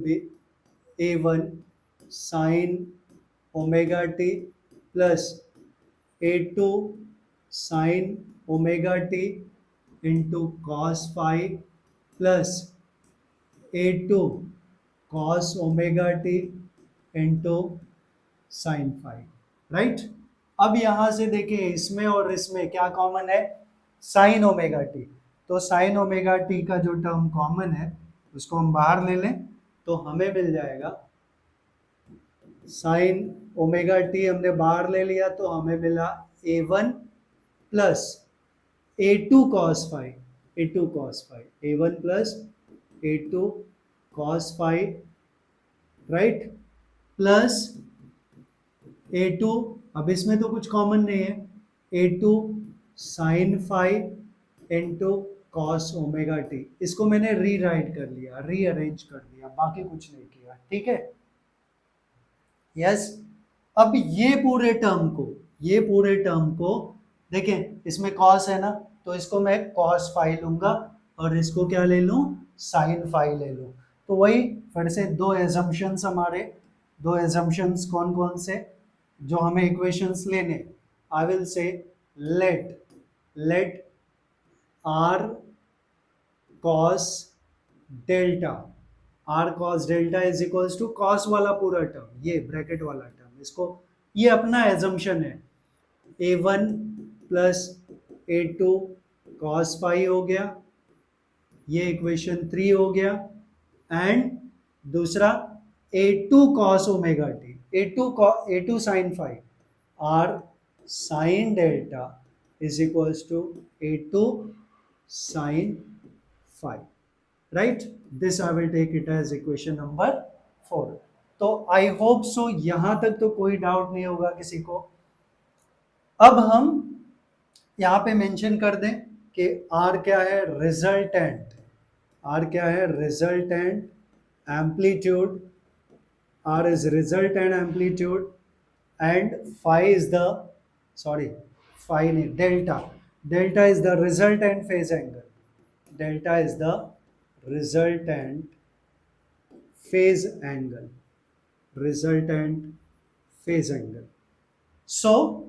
Speaker 1: be a1 sin omega t plus a2 sin omega T into cos phi plus a2 cos omega T into sine phi, right. अब यहां से देखिए इसमें और इसमें क्या कॉमन है, साइन ओमेगा टी, तो साइन ओमेगा टी का जो टर्म कॉमन है उसको हम बाहर ले लें तो हमें मिल जाएगा साइन ओमेगा टी, हमने बाहर ले लिया तो हमें मिला a1 plus a2 cos phi, a2 cos phi, a1 plus a2 cos phi, right, plus a2, अब इसमें तो कुछ कॉमन नहीं है, a2 sine phi into cos omega t, इसको मैंने रीराइट कर लिया, रीअरेंज कर दिया, बाकी कुछ नहीं किया, ठीक है, यस। अब ये पूरे टर्म को देखें, इसमें कॉस है ना, तो इसको मैं कॉस फाई लूंगा और इसको क्या ले लूं, साइन फाई ले लूं, तो वही फिर से दो एजम्पशंस हमारे, दो एजम्पशंस कौन कौन से जो हमें इक्वेशंस लेने, I will say let R cos delta is equals to cos वाला पूरा टर्म, ये ब्रैकेट वाला टर्म, इसको, ये अपना एजम्पशन है, a1 plus a2 cos phi हो गया, ये इक्वेशन 3 हो गया, एंड दूसरा a2 cos omega t, a2 sin phi, r sin delta is equals to a2 sin phi, right. This I will take it as equation number 4। तो I hope सो यहां तक तो कोई डाउट नहीं होगा किसी को। अब हम यहां पे मेंशन कर दें कि r क्या है, रिजल्टेंट, r क्या है, resultant amplitude, r is resultant amplitude and phi is the, sorry, phi नहीं, delta is the resultant phase angle. Delta is the resultant phase angle. Resultant phase angle. So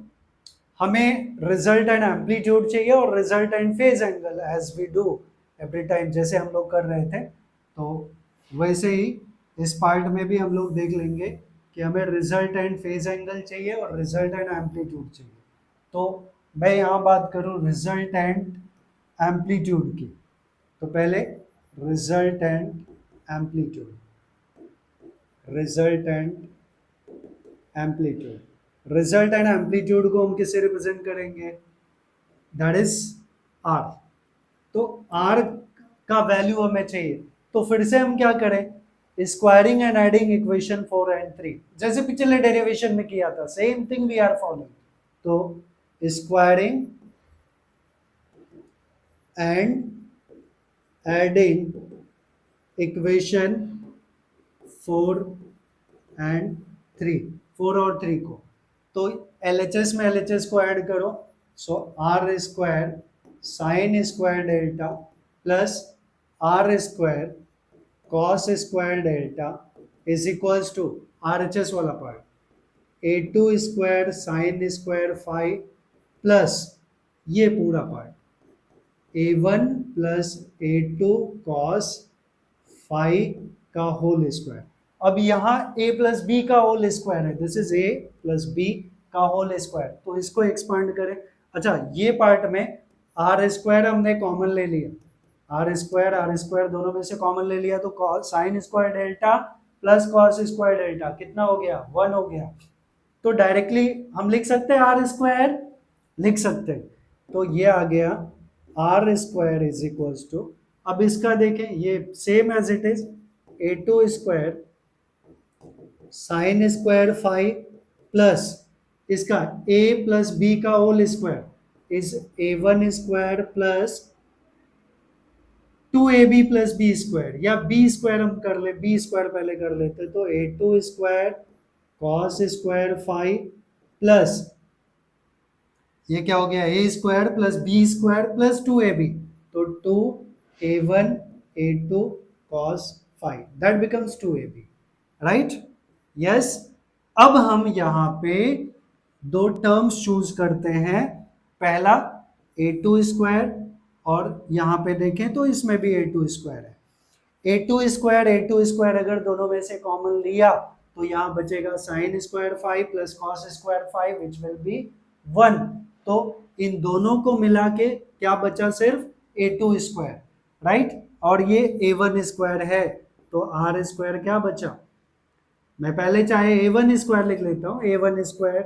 Speaker 1: हमें resultant amplitude चाहिए और resultant phase angle as we do every time, जैसे हम लोग कर रहे थे, तो वैसे ही इस पार्ट में भी हम लोग देख लेंगे कि हमें रिजल्टेंट फेज एंगल चाहिए और रिजल्टेंट एम्पलीट्यूड चाहिए। तो मैं यहाँ बात करूँ रिजल्टेंट एम्पलीट्यूड की, तो पहले resultant amplitude, resultant amplitude, resultant amplitude को हम किससे रिप्रेजेंट करेंगे, दैट इज आर। तो आर का वैल्यू हमें चाहिए, तो फिर से हम क्या करें, squaring and adding equation 4 and 3, जैसे पिछले डेरिवेशन में किया था, same thing we are following. तो squaring and adding equation 4 and 3, 4 और 3 को, तो LHS में LHS को ऐड करो, so R square sine square delta plus R square cos square delta is equals to RHS वाला part, A2 square sine square phi plus ये पूरा part A1 plus A2 cos phi का whole square. अब यहाँ a plus B का whole square है, this is a plus B का whole square, तो इसको एक्सपांड करें। अच्छा, ये पार्ट में आर स्क्वायर हमने कॉमन ले लिया, आर स्क्वायर दोनों में से कॉमन ले लिया, तो sign square delta plus cos square delta कितना हो गया, 1 हो गया। तो डायरेक्टली हम लिख सकते हैं आर स्क्वायर, लिख सकते हैं, तो ये आ गया R square is equals to, अब इसका देखें ये same as it is, A2 square sine square phi plus इसका a प्लस बी का whole square is A1 square plus 2AB plus b square, या बी स्क्वायर हम कर ले, बी स्क्वायर पहले कर लेते, तो A2 square cos square phi plus ये क्या हो गया, a square plus b square plus 2AB, तो 2A1 A2 cos phi, that becomes 2AB, right. Yes, अब हम यहाँ पे दो टर्म्स चूज करते हैं, पहला A2 स्क्वायर और यहाँ पे देखें तो इसमें भी A2 स्क्वायर है, A2 स्क्वायर अगर दोनों में से कॉमन लिया तो यहाँ बचेगा sine square five plus cos square five which will be 1, तो इन दोनों को मिला के क्या बचा, सिर्फ A2 स्क्वायर, राइट, और ये A1 स्क्वायर है, तो आर स्क्वायर क्या बचा, मैं पहले चाहे A1 स्क्वायर लिख लेता हूँ, A1 स्क्वायर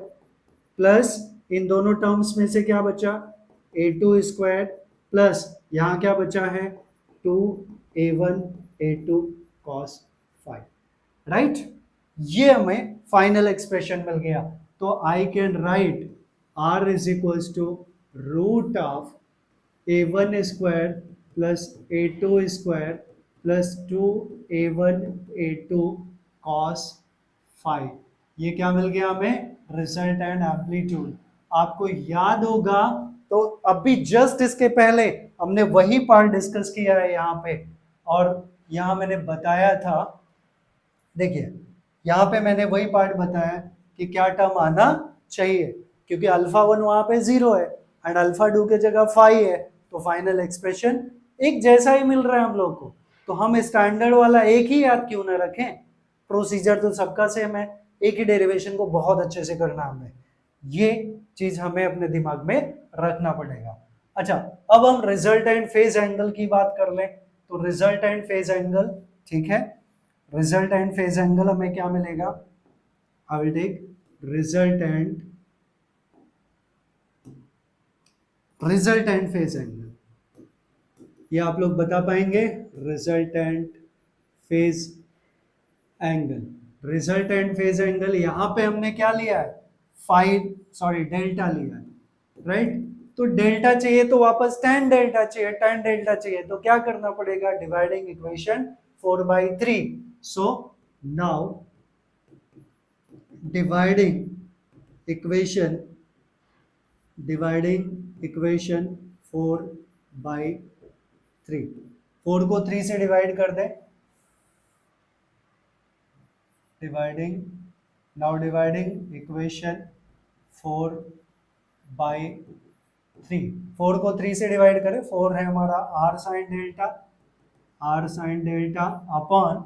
Speaker 1: प्लस इन दोनों टर्म्स में से क्या बचा, A2 स्क्वायर प्लस यहाँ क्या बचा है 2A1 A2 cos five, right. ये हमें फाइनल एक्सप्रेशन मिल गया, तो I can write R is equals to root of A1 square plus A2 square plus 2A1 A2 cos five, ये क्या मिल गया हमें, रिजल्ट एंड एम्पलीट्यूड। आपको याद होगा तो अभी जस्ट इसके पहले हमने वही पार्ट डिस्कस किया है यहाँ पे, और यहाँ मैंने बताया था, देखिए यहाँ पे मैंने वही पार्ट बताया कि क्या टर्म आना चाहिए, क्योंकि अल्फा 1 वहां पे 0 है एंड अल्फा 2 की जगह 5 है, तो फाइनल एक्सप्रेशन एक जैसा ही मिल रहा है हम लोग को, तो हम स्टैंडर्ड वाला एक ही याद क्यों ना रखें, प्रोसीजर तो सबका सेम है, एक ही डेरिवेशन को बहुत अच्छे से करना हमें, ये चीज हमें अपने दिमाग में रखना पड़ेगा। अच्छा, अब हम रिजल्टेंट फेज एंगल की बात कर लें, तो रिजल्टेंट फेज एंगल, ठीक है, रिजल्टेंट फेज एंगल हमें क्या मिलेगा, I will take resultant phase angle, ये आप लोग बता पाएंगे, resultant phase angle, resultant phase angle यहाँ पे हमने क्या लिया है, डेल्टा लिया है, राइट। तो डेल्टा चाहिए तो वापस tan डेल्टा चाहिए, तो क्या करना पड़ेगा, dividing equation 4/3, so now dividing equation dividing equation 4/3, 4 को 3 से डिवाइड कर दें, डिवाइडिंग, नाउ डिवाइडिंग इक्वेशन 4/3, 4 को 3 से डिवाइड करें, 4 है हमारा r sin delta upon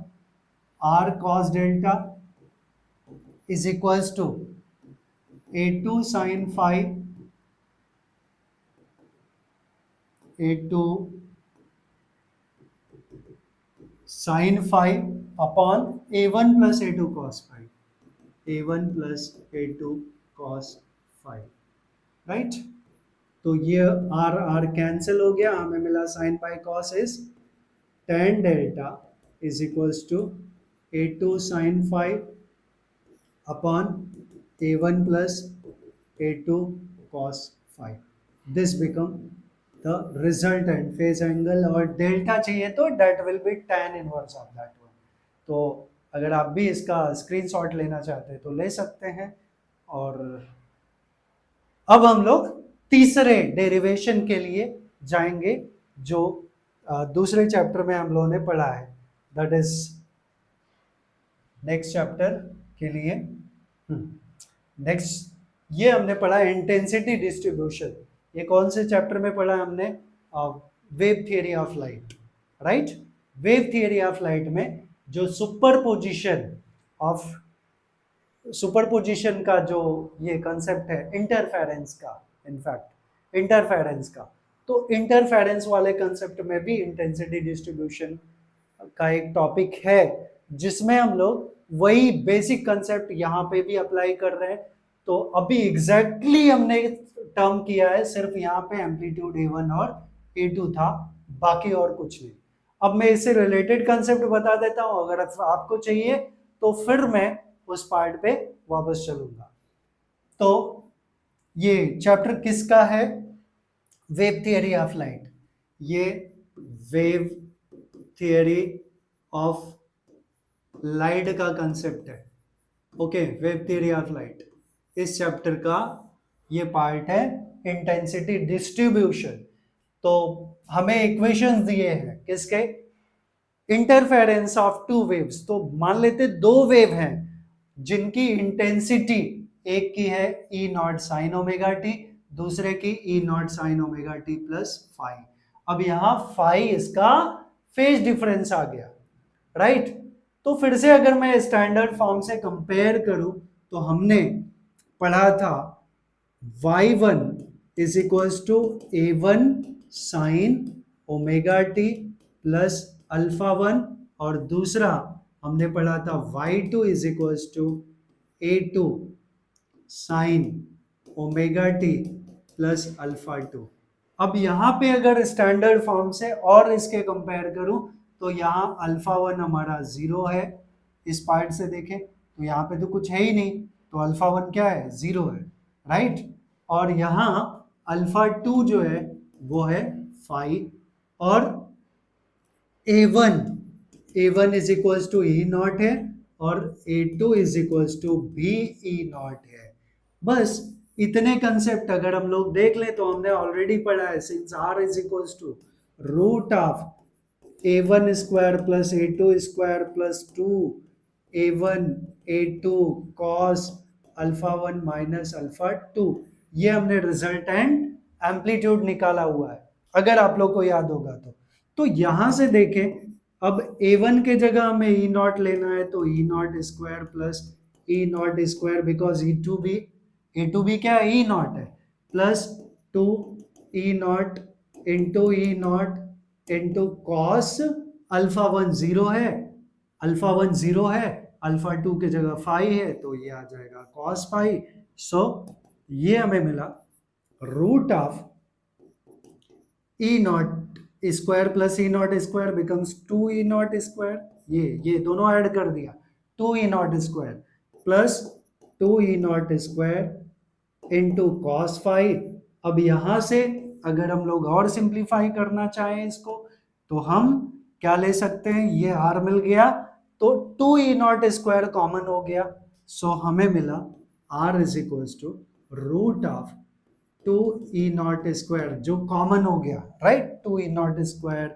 Speaker 1: r cos delta is equals to a2 sin phi, a2 sin phi upon a1 plus a2 cos phi, a1 plus a2 cos phi, right. तो ये r cancel हो गया, हमें मिला sin pi cos is tan delta is equals to a2 sin phi upon a1 plus a2 cos phi. This become the resultant phase angle, और delta चाहिए तो that will be tan inverse of that one. तो अगर आप भी इसका screenshot लेना चाहते हैं तो ले सकते हैं। और अब हम लोग तीसरे डेरिवेशन के लिए जाएंगे जो दूसरे चैप्टर में हम लोगों ने पढ़ा है, दैट इज नेक्स्ट चैप्टर के लिए। नेक्स्ट ये हमने पढ़ा इंटेंसिटी डिस्ट्रीब्यूशन। ये कौन से चैप्टर में पढ़ा हमने? Wave theory of light, right. Wave theory of light में जो सुपरपोजिशन का जो ये कंसेप्ट है इंटरफेरेंस का, इनफैक्ट इंटरफेरेंस का, तो इंटरफेरेंस वाले कंसेप्ट में भी इंटेंसिटी डिस्ट्रीब्यूशन का एक टॉपिक है जिसमें हम लोग वही बेसिक कंसेप्ट यहाँ पे भी अप्लाई कर रहे हैं। तो अभी एग्जैक्टली हमने टर्म किया है, सिर्फ यहाँ पे एम्पलीट्यूड A1 और A2 था, बाकी और कुछ नहीं। अब मैं इससे रिलेटेड कंसेप्ट बता देता हूँ, अगर आपको चाहिए तो फिर मैं उस पार्ट पे वापस चलूंगा। तो ये चैप्टर किसका है? Wave theory of light. ये वेव थियरी ऑफ लाइट का कंसेप्ट है, okay. Wave theory of light इस चैप्टर का ये पार्ट है, इंटेंसिटी डिस्ट्रीब्यूशन। तो हमें इक्वेशंस दिए हैं किसके? Interference of two waves. तो मान लेते दो वेव हैं जिनकी इंटेंसिटी, एक की है E nought sine omega t, दूसरे की E nought sine omega t plus phi. अब यहां फाई इसका फेज डिफरेंस आ गया, राइट। तो फिर से अगर मैं स्टैंडर्ड फॉर्म से कंपेयर करूं तो हमने पढ़ा था y1 is equals to a1 sine omega t plus alpha 1, और दूसरा हमने पढ़ा था y2 is equals to a2 sine omega t plus alpha 2। अब यहाँ पे अगर स्टैंडर्ड फॉर्म से और इसके कंपेयर करूं तो यहाँ अल्फा 1 हमारा 0 है, इस पार्ट से देखें तो यहाँ पे तो कुछ है ही नहीं, तो अल्फा 1 क्या है? 0 है, राइट। और यहाँ अल्फा 2 जो है वो है फाई, और A1 is equals to E nought है, और A2 is equals to b E nought है। बस इतने कंसेप्ट अगर हम लोग देख ले तो हमने ऑलरेडी पढ़ा है, since R is equals to root of A1 square plus A2 square plus 2A1 A2 cos alpha 1 minus alpha 2, ये हमने रिजल्टेंट एम्पलीट्यूड निकाला हुआ है, अगर आप लोग को याद होगा तो यहां से देखें, अब A1 के जगह हमें E नॉट लेना है तो E nought square plus E nought square, because A2 भी क्या है? E नॉट है, plus 2 E not into E not into cos alpha 1 0 है, अल्फा 1 0 है, अल्फा 2 के जगह फाई है तो ये आ जाएगा कॉस फाई। सो ये हमें मिला root of E nought square plus E nought square becomes 2 E nought square, ये दोनों ऐड कर दिया, 2 E nought square plus 2 E nought square into cos phi. अब यहां से अगर हम लोग और सिंप्लीफाई करना चाहें इसको तो हम क्या ले सकते हैं? ये R मिल गया तो 2 E नॉट स्क्वायर कॉमन हो गया, सो हमें मिला R is equals to root of 2E0 square, जो कॉमन हो गया, राइट, 2E0 स्क्वायर,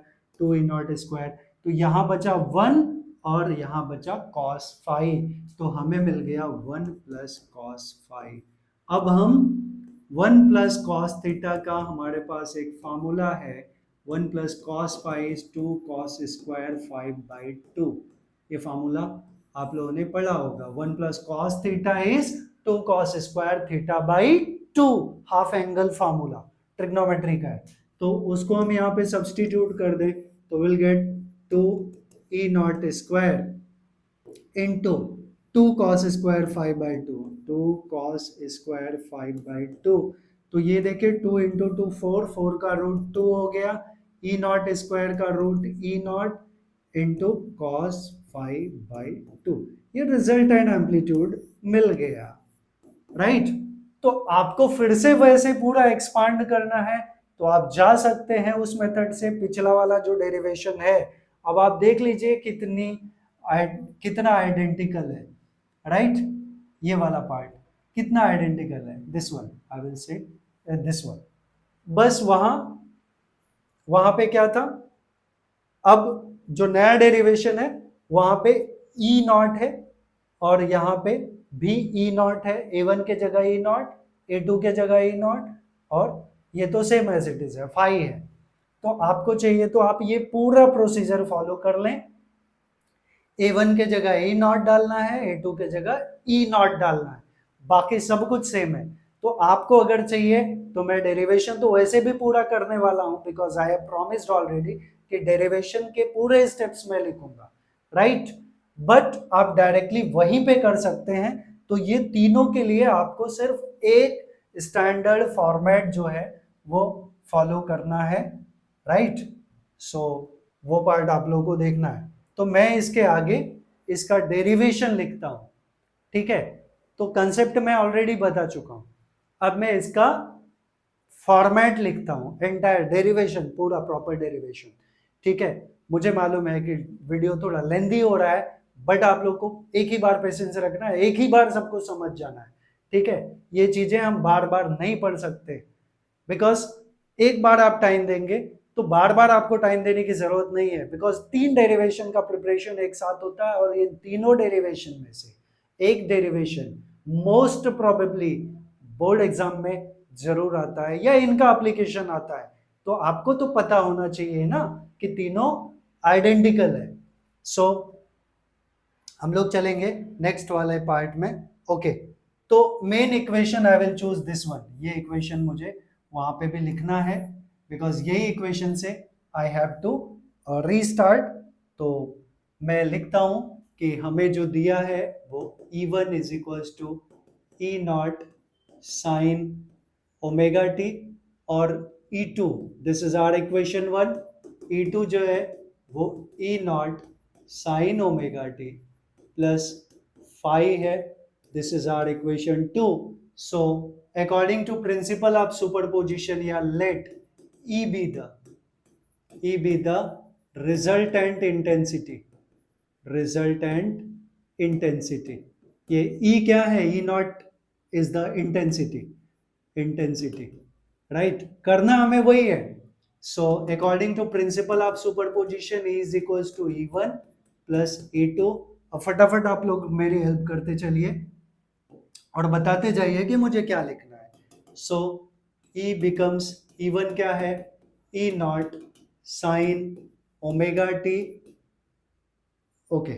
Speaker 1: तो यहाँ बचा 1 और यहाँ बचा cos फाई, तो हमें मिल गया 1 प्लस cos फाई। अब हम 1 प्लस cos थीटा का हमारे पास एक फार्मूला है, 1 plus cos phi is 2 cos square 5/2। ये फार्मूला आप लोगों ने पढ़ा होगा। 1 plus cos theta is 2 cos square theta by 2, half angle formula trigonometry का है। तो उसको हम यहाँ पे सब्स्टिट्यूट कर दें तो will get 2E0 square into 2 cos square 5/2, 2 cos square 5/2। तो ये देखिए 2 इंटू 2 4, 4 का रूट 2 हो गया, E0 स्क्वायर का रूट E0 इंटू cos 5/2। ये रिजल्टेंट एम्पलीट्यूड मिल गया, राइट। तो आपको फिर से वैसे पूरा एक्सपांड करना है तो आप जा सकते हैं उस मेथड से, पिछला वाला जो डेरिवेशन है। अब आप देख लीजिए कितना आइडेंटिकल है, राइट। ये वाला पार्ट कितना आइडेंटिकल है, दिस वन, आई विल से दिस वन। बस वहां पे क्या था, अब जो नया डेरिवेशन है वहां पे E0 है और यहाँ पे भी E0 है, A1 के जगह E0, A2 के जगह E0, और ये तो सेम एज इट इज है, फाई है। तो आपको चाहिए तो आप ये पूरा प्रोसीजर फॉलो कर लें, A1 के जगह A0 डालना है, A2 के जगह E0 डालना है, बाकी सब कुछ सेम है। तो आपको अगर चाहिए तो मैं डेरिवेशन तो वैसे भी पूरा करने वाला हूं, because I have promised already कि डेरिवेशन के पूरे स्टेप्स में लिखूंगा, राइट। बट आप डायरेक्टली वहीं पे कर सकते हैं। तो ये तीनों के लिए आपको सिर्फ एक स्टैंडर्ड फॉर्मेट जो है वो फॉलो करना है, राइट। सो वो पार्ट आप लोगों को देखना है। तो मैं इसके आगे इसका डेरिवेशन लिखता हूं, ठीक है। तो कंसेप्ट मैं ऑलरेडी बता चुका हूं, अब मैं इसका फॉर्मेट लिखता हूं, एंटायर डेरिवेशन, पूरा प्रॉपर डेरिवेशन, ठीक है। मुझे मालूम है कि वीडियो थोड़ा लेंदी हो रहा है, बट आप लोग को एक ही बार पेशेंस रखना है, एक ही बार सबको समझ जाना है, ठीक है। ये चीजें हम बार बार नहीं पढ़ सकते, बिकॉज एक बार आप टाइम देंगे तो बार बार आपको टाइम देने की जरूरत नहीं है, बिकॉज 3 डेरिवेशन का प्रिपरेशन एक साथ होता है, और ये तीनों डेरिवेशन में से एक derivation most probably board exam में जरूर आता है या इनका एप्लीकेशन आता है। तो आपको तो पता होना चाहिए ना कि तीनों आइडेंटिकल है। सो हम लोग चलेंगे नेक्स्ट वाले पार्ट में, ओके। तो main equation I will choose this one, ये इक्वेशन मुझे वहां पे भी लिखना है, बिकॉज यही इक्वेशन से आई हैव टू रीस्टार्ट। तो मैं लिखता हूं कि हमें जो दिया है वो E1 is equals to E0 sine omega t, और E2 this is our equation 1, E2 जो है वो E0 sine omega t plus phi है, this is our equation 2. So according to principle of superposition, या let E be the resultant intensity, ये E क्या है, E0 is the intensity, right। करना हमें वही है। So according to principle of superposition, E is equals to E1 plus E2। अब फटाफट आप लोग मेरी हेल्प करते चलिए और बताते जाइए कि मुझे क्या लिखना है। सो E बिकम्स, E1 क्या है, E0 sine omega T, okay,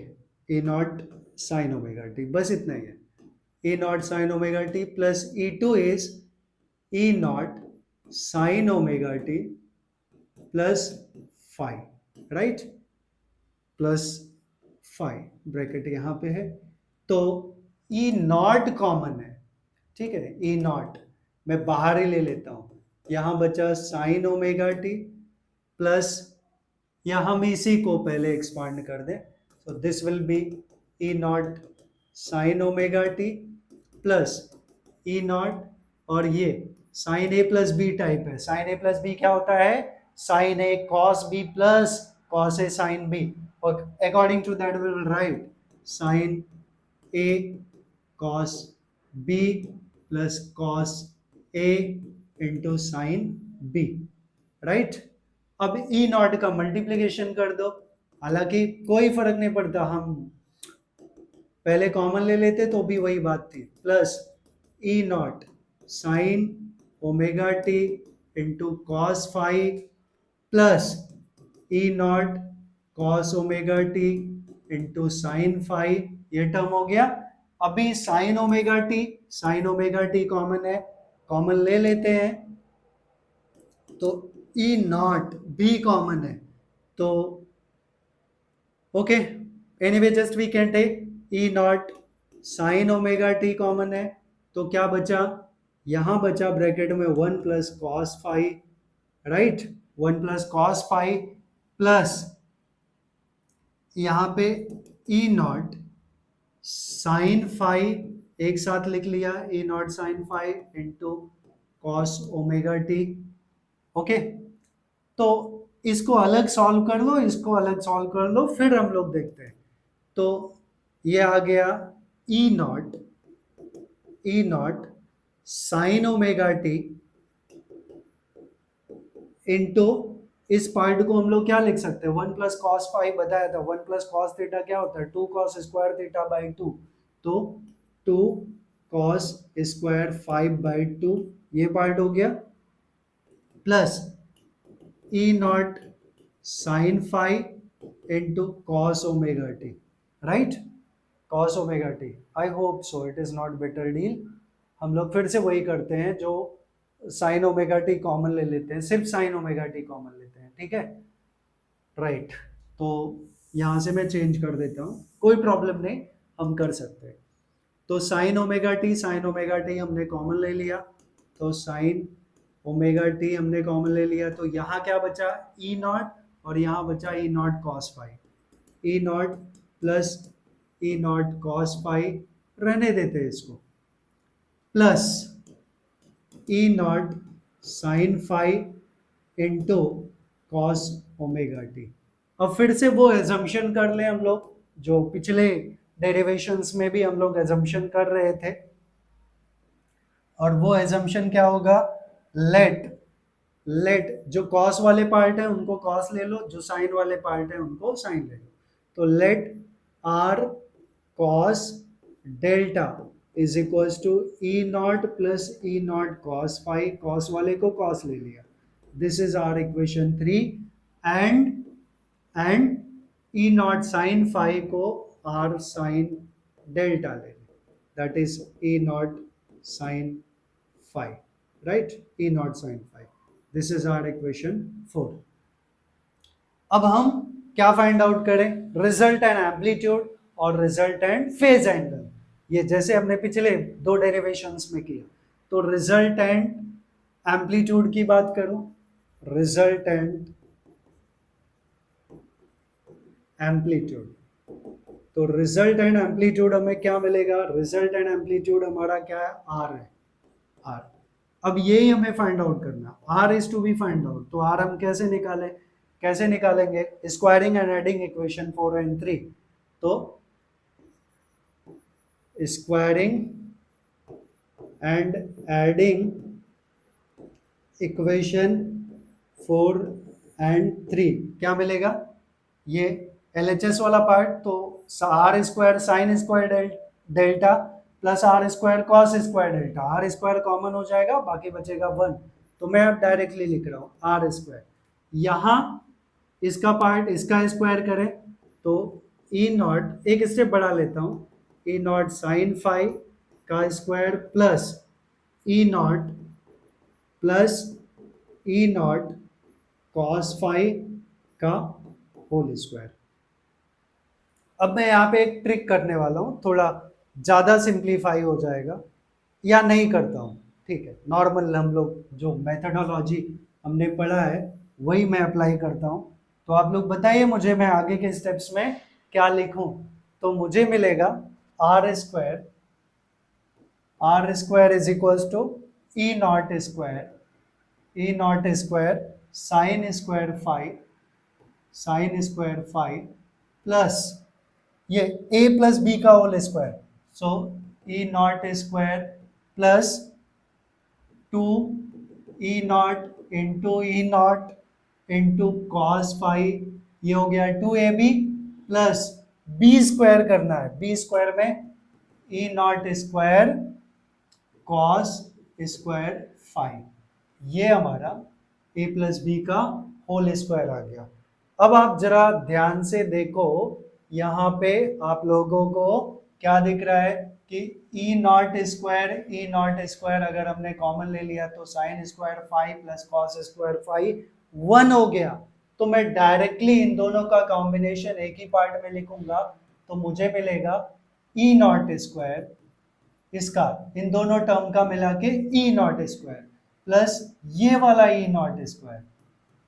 Speaker 1: E0 sine omega T, बस इतना ही है, E0 sine omega t plus E2 is E0 sine omega t plus five, right, plus 5, bracket यहां पे है। तो E0 कॉमन है, ठीक है, E0 मैं बाहर ही ले लेता हूं, यहां बचा साइन ओमेगा टी प्लस, या हम इसी को पहले एक्सपांड कर दें, तो this will be E0 sine omega t plus E0, और ये साइन ए प्लस बी टाइप है। साइन ए प्लस बी क्या होता है, sine a cos B plus cos a sine b, और according to that we will write sine a cos B plus cos A into sine B, right. अब E not का multiplication कर दो, हालांकि कोई फर्क नहीं पड़ता, हम पहले कॉमन ले लेते तो भी वही बात थी, plus E not sine omega T into cos five plus E not cos omega T into sign five, ये टर्म हो गया। अभी साइन ओमेगा टी कॉमन है, कॉमन ले लेते हैं, तो ई नॉट भी कॉमन है, तो okay, anyway just we can take E not sine omega t common है, तो क्या बचा, यहां बचा ब्रैकेट में 1 plus cos five, right, 1 plus cos five plus यहां पे ई नॉट साइन फाइव एक साथ लिख लिया, E not sine five into cos omega T, okay. तो इसको अलग सॉल्व कर लो, इसको अलग सॉल्व कर लो, फिर हम लोग देखते हैं। तो ये आ गया E not sine omega T into, इस पार्ट को हम लोग क्या लिख सकते हैं, 1 प्लस कॉस फाइव बताया था, 1 प्लस कॉस थीटा क्या होता है, 2 कॉस स्क्वायर थीटा बाई 2, तो 2 कॉस स्क्वायर 5 बाई 2, ये पार्ट हो गया, plus E not sine five into cos omega t, right, cos omega t. I hope so it is not better deal. हम लोग फिर से वही करते हैं, जो साइन ओमेगा टी कॉमन ले लेते हैं, सिर्फ साइन ओमेगा टी कॉमन लेते हैं, ठीक है, राइट। तो यहाँ से मैं चेंज कर देता हूँ, कोई प्रॉब्लम नहीं, हम कर सकते हैं। तो साइन ओमेगा टी हमने कॉमन ले लिया, तो साइन ओमेगा टी हमने कॉमन ले लिया, तो यहाँ क्या बचा, ई नॉट, और यहाँ बचा E not cos five, E not plus E not cos phi, रहने देते हैं इसको, plus E not sine five into cos omega T. अब फिर से वो एजम्पशन कर लें हम लोग, जो पिछले डेरिवेशंस में भी हम लोग एजम्पशन कर रहे थे, और वो एजम्पशन क्या होगा, लेट जो कॉस वाले पार्ट है उनको कॉस ले लो, जो साइन वाले पार्ट है उनको साइन ले लो, तो let R cos delta is equal to E not plus E not cos five, cos वाले को कॉस ले लिया, this is our equation 3, and E not sine five को आर साइन डेल्टा ले लिया, that is E not sine five, right, E not sine five, this is our equation 4। अब हम क्या फाइंड आउट करें, रिजल्ट एंड एम्पलीट्यूड और resultant phase angle, ये जैसे हमने पिछले दो डेरिवेशंस में किया। तो रिजल्ट एंड एम्पलीट्यूड की बात करूं, रिजल्ट एंड एम्पलीट्यूड, तो रिजल्ट एंड एम्पलीट्यूड हमें क्या मिलेगा, रिजल्ट एंड एम्पलीट्यूड हमारा क्या है, आर है, आर। अब यही हमें फाइंड आउट करना, R is to be find out, तो आर हम कैसे निकालेंगे, squaring and adding equation 4 and 3, तो squaring and adding equation 4 and 3 क्या मिलेगा, ये LHS वाला पार्ट, तो R square sine square delta plus R square cos square delta, R square common हो जाएगा, बाकी बचेगा 1, तो मैं अब डायरेक्टली लिख रहा हूँ आर स्क्वायर, यहाँ इसका पार्ट इसका स्क्वायर करें, तो ई नॉट, एक स्टेप बढ़ा लेता हूँ, ई नॉट साइन फाइव का square plus E not cos five का होल स्क्वायर। अब मैं यहाँ पे एक ट्रिक करने वाला हूँ, थोड़ा ज़्यादा सिंप्लीफाई हो जाएगा, या नहीं करता हूँ, ठीक है, नॉर्मल हम लोग जो मेथडोलॉजी हमने पढ़ा है वही मैं अप्लाई करता हूँ। तो आप लोग बताइए मुझे, मैं आगे के स्टेप्स में क्या लिखूं, तो मुझे मिलेगा R square is equals to E not square sine square 5 plus ये a प्लस बी का whole square, so E not square plus 2 E not into cos five, ये हो गया 2ab प्लस बी स्क्वायर करना है, बी स्क्वायर में E not square cos square phi, ये हमारा a प्लस बी का होल स्क्वायर आ गया। अब आप जरा ध्यान से देखो, यहाँ पे आप लोगों को क्या दिख रहा है कि ई नॉट स्क्वायर अगर हमने कॉमन ले लिया तो sine square five plus cos square five 1 हो गया। तो मैं डायरेक्टली इन दोनों का कॉम्बिनेशन एक ही पार्ट में लिखूंगा, तो मुझे मिलेगा ई नॉट स्क्वायर, इसका इन दोनों टर्म का मिला के ई नॉट स्क्वायर प्लस ये वाला ई नॉट स्क्वायर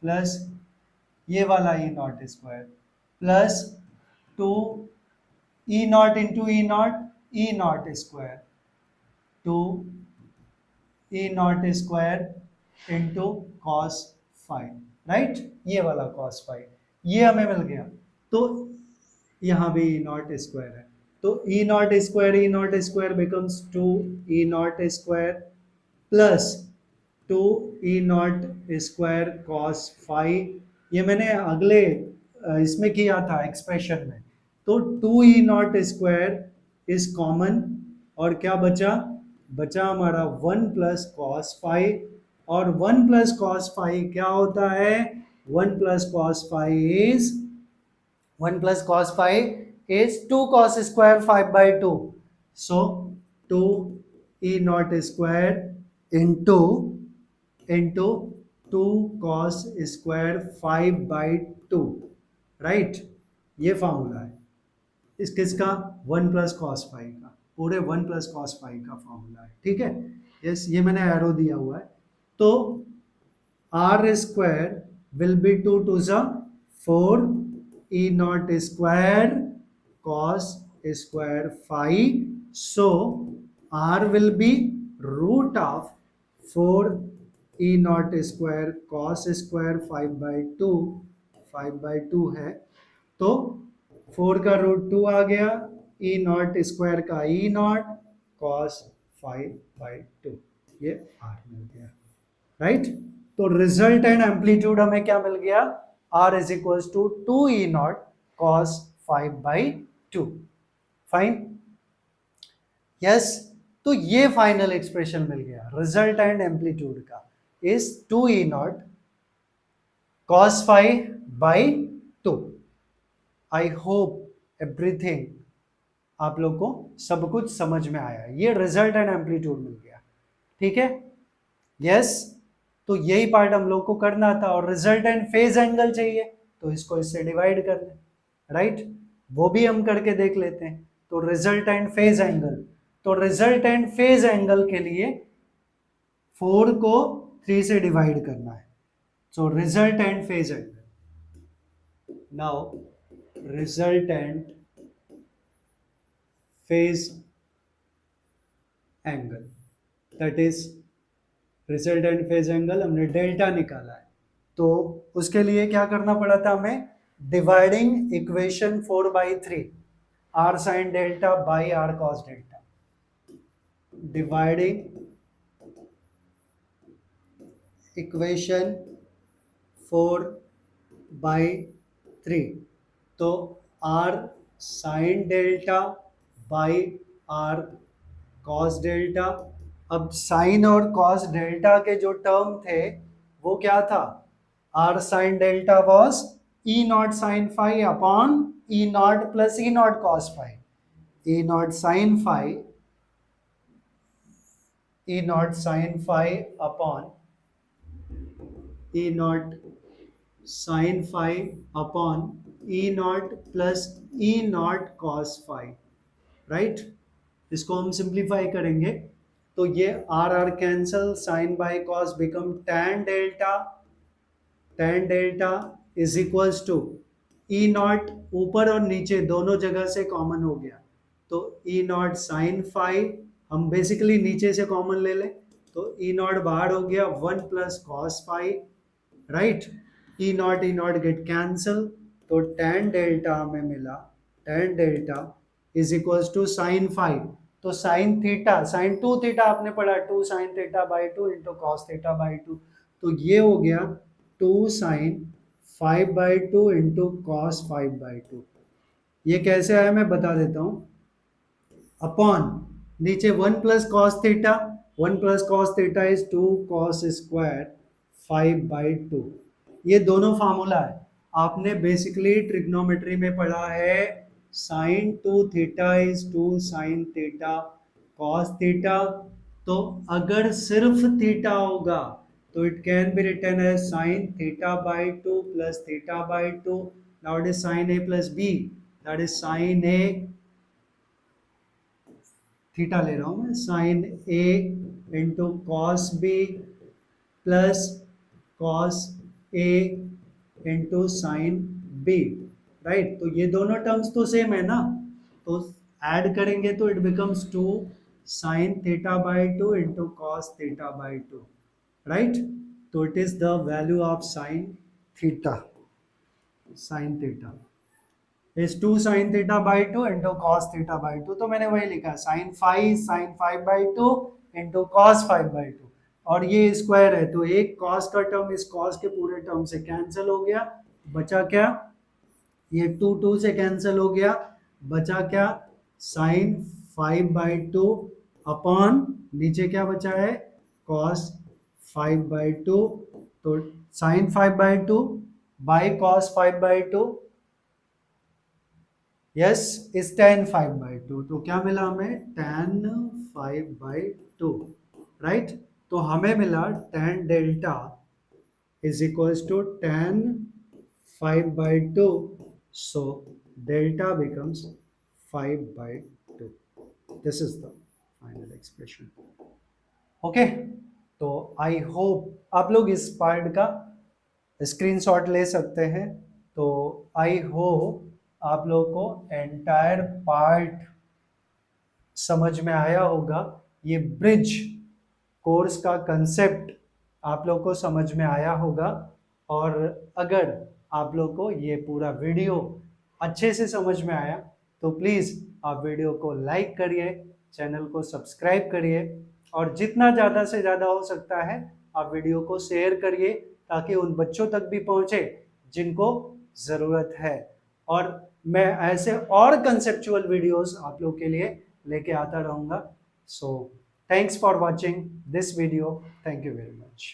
Speaker 1: प्लस ये वाला E not square plus 2 E not into E not square 2 E not square into cos five, right, ये वाला कॉस फाइव, ये हमें मिल गया। तो यहाँ भी ई नॉट स्क्वायर है, तो E not square becomes 2 E not square plus 2 E not square cos five, ये मैंने अगले इसमें किया था एक्सप्रेशन में। तो 2 E not square is common और क्या बचा, बचा हमारा 1 प्लस कॉस फाइव, और 1 प्लस कॉस फाइव क्या होता है, 1 plus cos five is 1 plus cos 5 is 2 cos square 5 by 2. So 2 e naught square into 2 cos square 5 by 2, right? ये फॉर्मूला है इस किसका, 1 plus cos 5 का, पूरे 1 plus cos 5 का फॉर्मूला है, ठीक है। यस, ये मैंने एरो दिया हुआ है। तो r square will be 2 to the 4 e naught square cos square phi, so r will be root of 4 e naught square cos square 5 by 2, 5 by 2 है, तो 4 का रूट 2 आ गया, e naught स्क्वायर का e naught cos 5 by 2, ये r मिल गया, right. तो result and amplitude हमें क्या मिल गया, r is equal to 2 E not cos 5 by 2, fine, yes. तो ये फाइनल एक्सप्रेशन मिल गया रिजल्ट एंड एम्पलीट्यूड का, is 2 E not cos 5 by 2। I hope everything आप लोग को सब कुछ समझ में आया, ये रिजल्ट एंड एम्पलीट्यूड मिल गया, ठीक है, यस। तो यही पार्ट हम लोग को करना था, और रिजल्ट एंड फेज एंगल चाहिए तो इसको इससे डिवाइड कर लें, राइट, वो भी हम करके देख लेते हैं। तो रिजल्ट एंड फेज एंगल, तो रिजल्ट एंड फेज एंगल के लिए 4 को 3 से डिवाइड करना है, so result and phase angle, now result and phase angle, that is result and phase angle हमने डेल्टा निकाला है, तो उसके लिए क्या करना पड़ा था हमें, dividing equation 4 by 3 r sin delta by r cos delta, dividing equation 4 by 3, तो r sin delta by r cos delta. अब साइन और कॉस डेल्टा के जो टर्म थे वो क्या था, r sine delta was E not sine five upon E not plus E not cos five, E not sine five, E not sine five upon E not sine five upon E not plus E not cos five, right. इसको हम simplify करेंगे तो ये R R cancel, sine by cos become tan delta is equals to E nought, ऊपर और नीचे दोनों जगह से कॉमन हो गया, तो ई नॉट साइन फाइव, हम बेसिकली नीचे से कॉमन ले लें तो ई नॉट बाहर हो गया 1 plus cos five, right, E not get cancel, तो tan डेल्टा हमें मिला, tan delta is equals to sine five, तो साइन थीटा, साइन 2 थीटा आपने पढ़ा, 2 sine theta by 2 into cos theta by 2, तो ये हो गया 2 sine 5 by 2 into cos 5 by 2। ये कैसे आया मैं बता देता हूँ। अपॉन नीचे 1 plus cos theta, 1 plus cos theta is 2 cos square 5 by 2। ये दोनों फार्मूला है, आपने बेसिकली ट्रिग्नोमेट्री में पढ़ा है। Sine 2 theta is 2 sine theta cos theta. तो अगर सिर्फ थीटा होगा तो it can be written as sine theta by 2 plus theta by 2। Now it is sine A plus B, that is sine A, theta ले रहा हूं मैं, sine A into cos B plus cos A into sine B, right. तो ये दोनों terms तो same है ना, तो ऐड करेंगे तो it becomes 2 sine theta by 2 into cos theta by 2, right. तो it is the value of sine theta, sine theta is 2 sin theta by 2 into cos theta by 2। तो मैंने वही लिखा sin 5 by 2 into cos 5 by 2, और ये square है तो एक cos का टर्म इस cos के पूरे टर्म से कैंसिल हो गया, बचा क्या, ये 2 2 से कैंसिल हो गया, बचा क्या sin 5 by 2 अपॉन नीचे क्या बचा है cos 5 by 2। तो sin 5 by 2 by cos 5 by 2 yes is tan 5 by 2। तो क्या मिला हमें tan 5 by 2, राइट। तो हमें मिला tan delta is equals to tan 5 by 2, so delta becomes 5 by 2। This is the final expression. Okay, तो I hope आप लोग इस पार्ट का स्क्रीनशॉट ले सकते हैं। तो आई होप आप लोग को एंटायर पार्ट समझ में आया होगा। ये ब्रिज कोर्स का कंसेप्ट आप लोग को समझ में आया होगा, और अगर आप लोग को ये पूरा वीडियो अच्छे से समझ में आया तो प्लीज़ आप वीडियो को लाइक करिए, चैनल को सब्सक्राइब करिए, और जितना ज़्यादा से ज़्यादा हो सकता है आप वीडियो को शेयर करिए ताकि उन बच्चों तक भी पहुँचे जिनको ज़रूरत है। और मैं ऐसे और कंसेप्चुअल वीडियोस आप लोग के लिए लेके आता रहूँगा। So thanks for watching this video, thank you very much.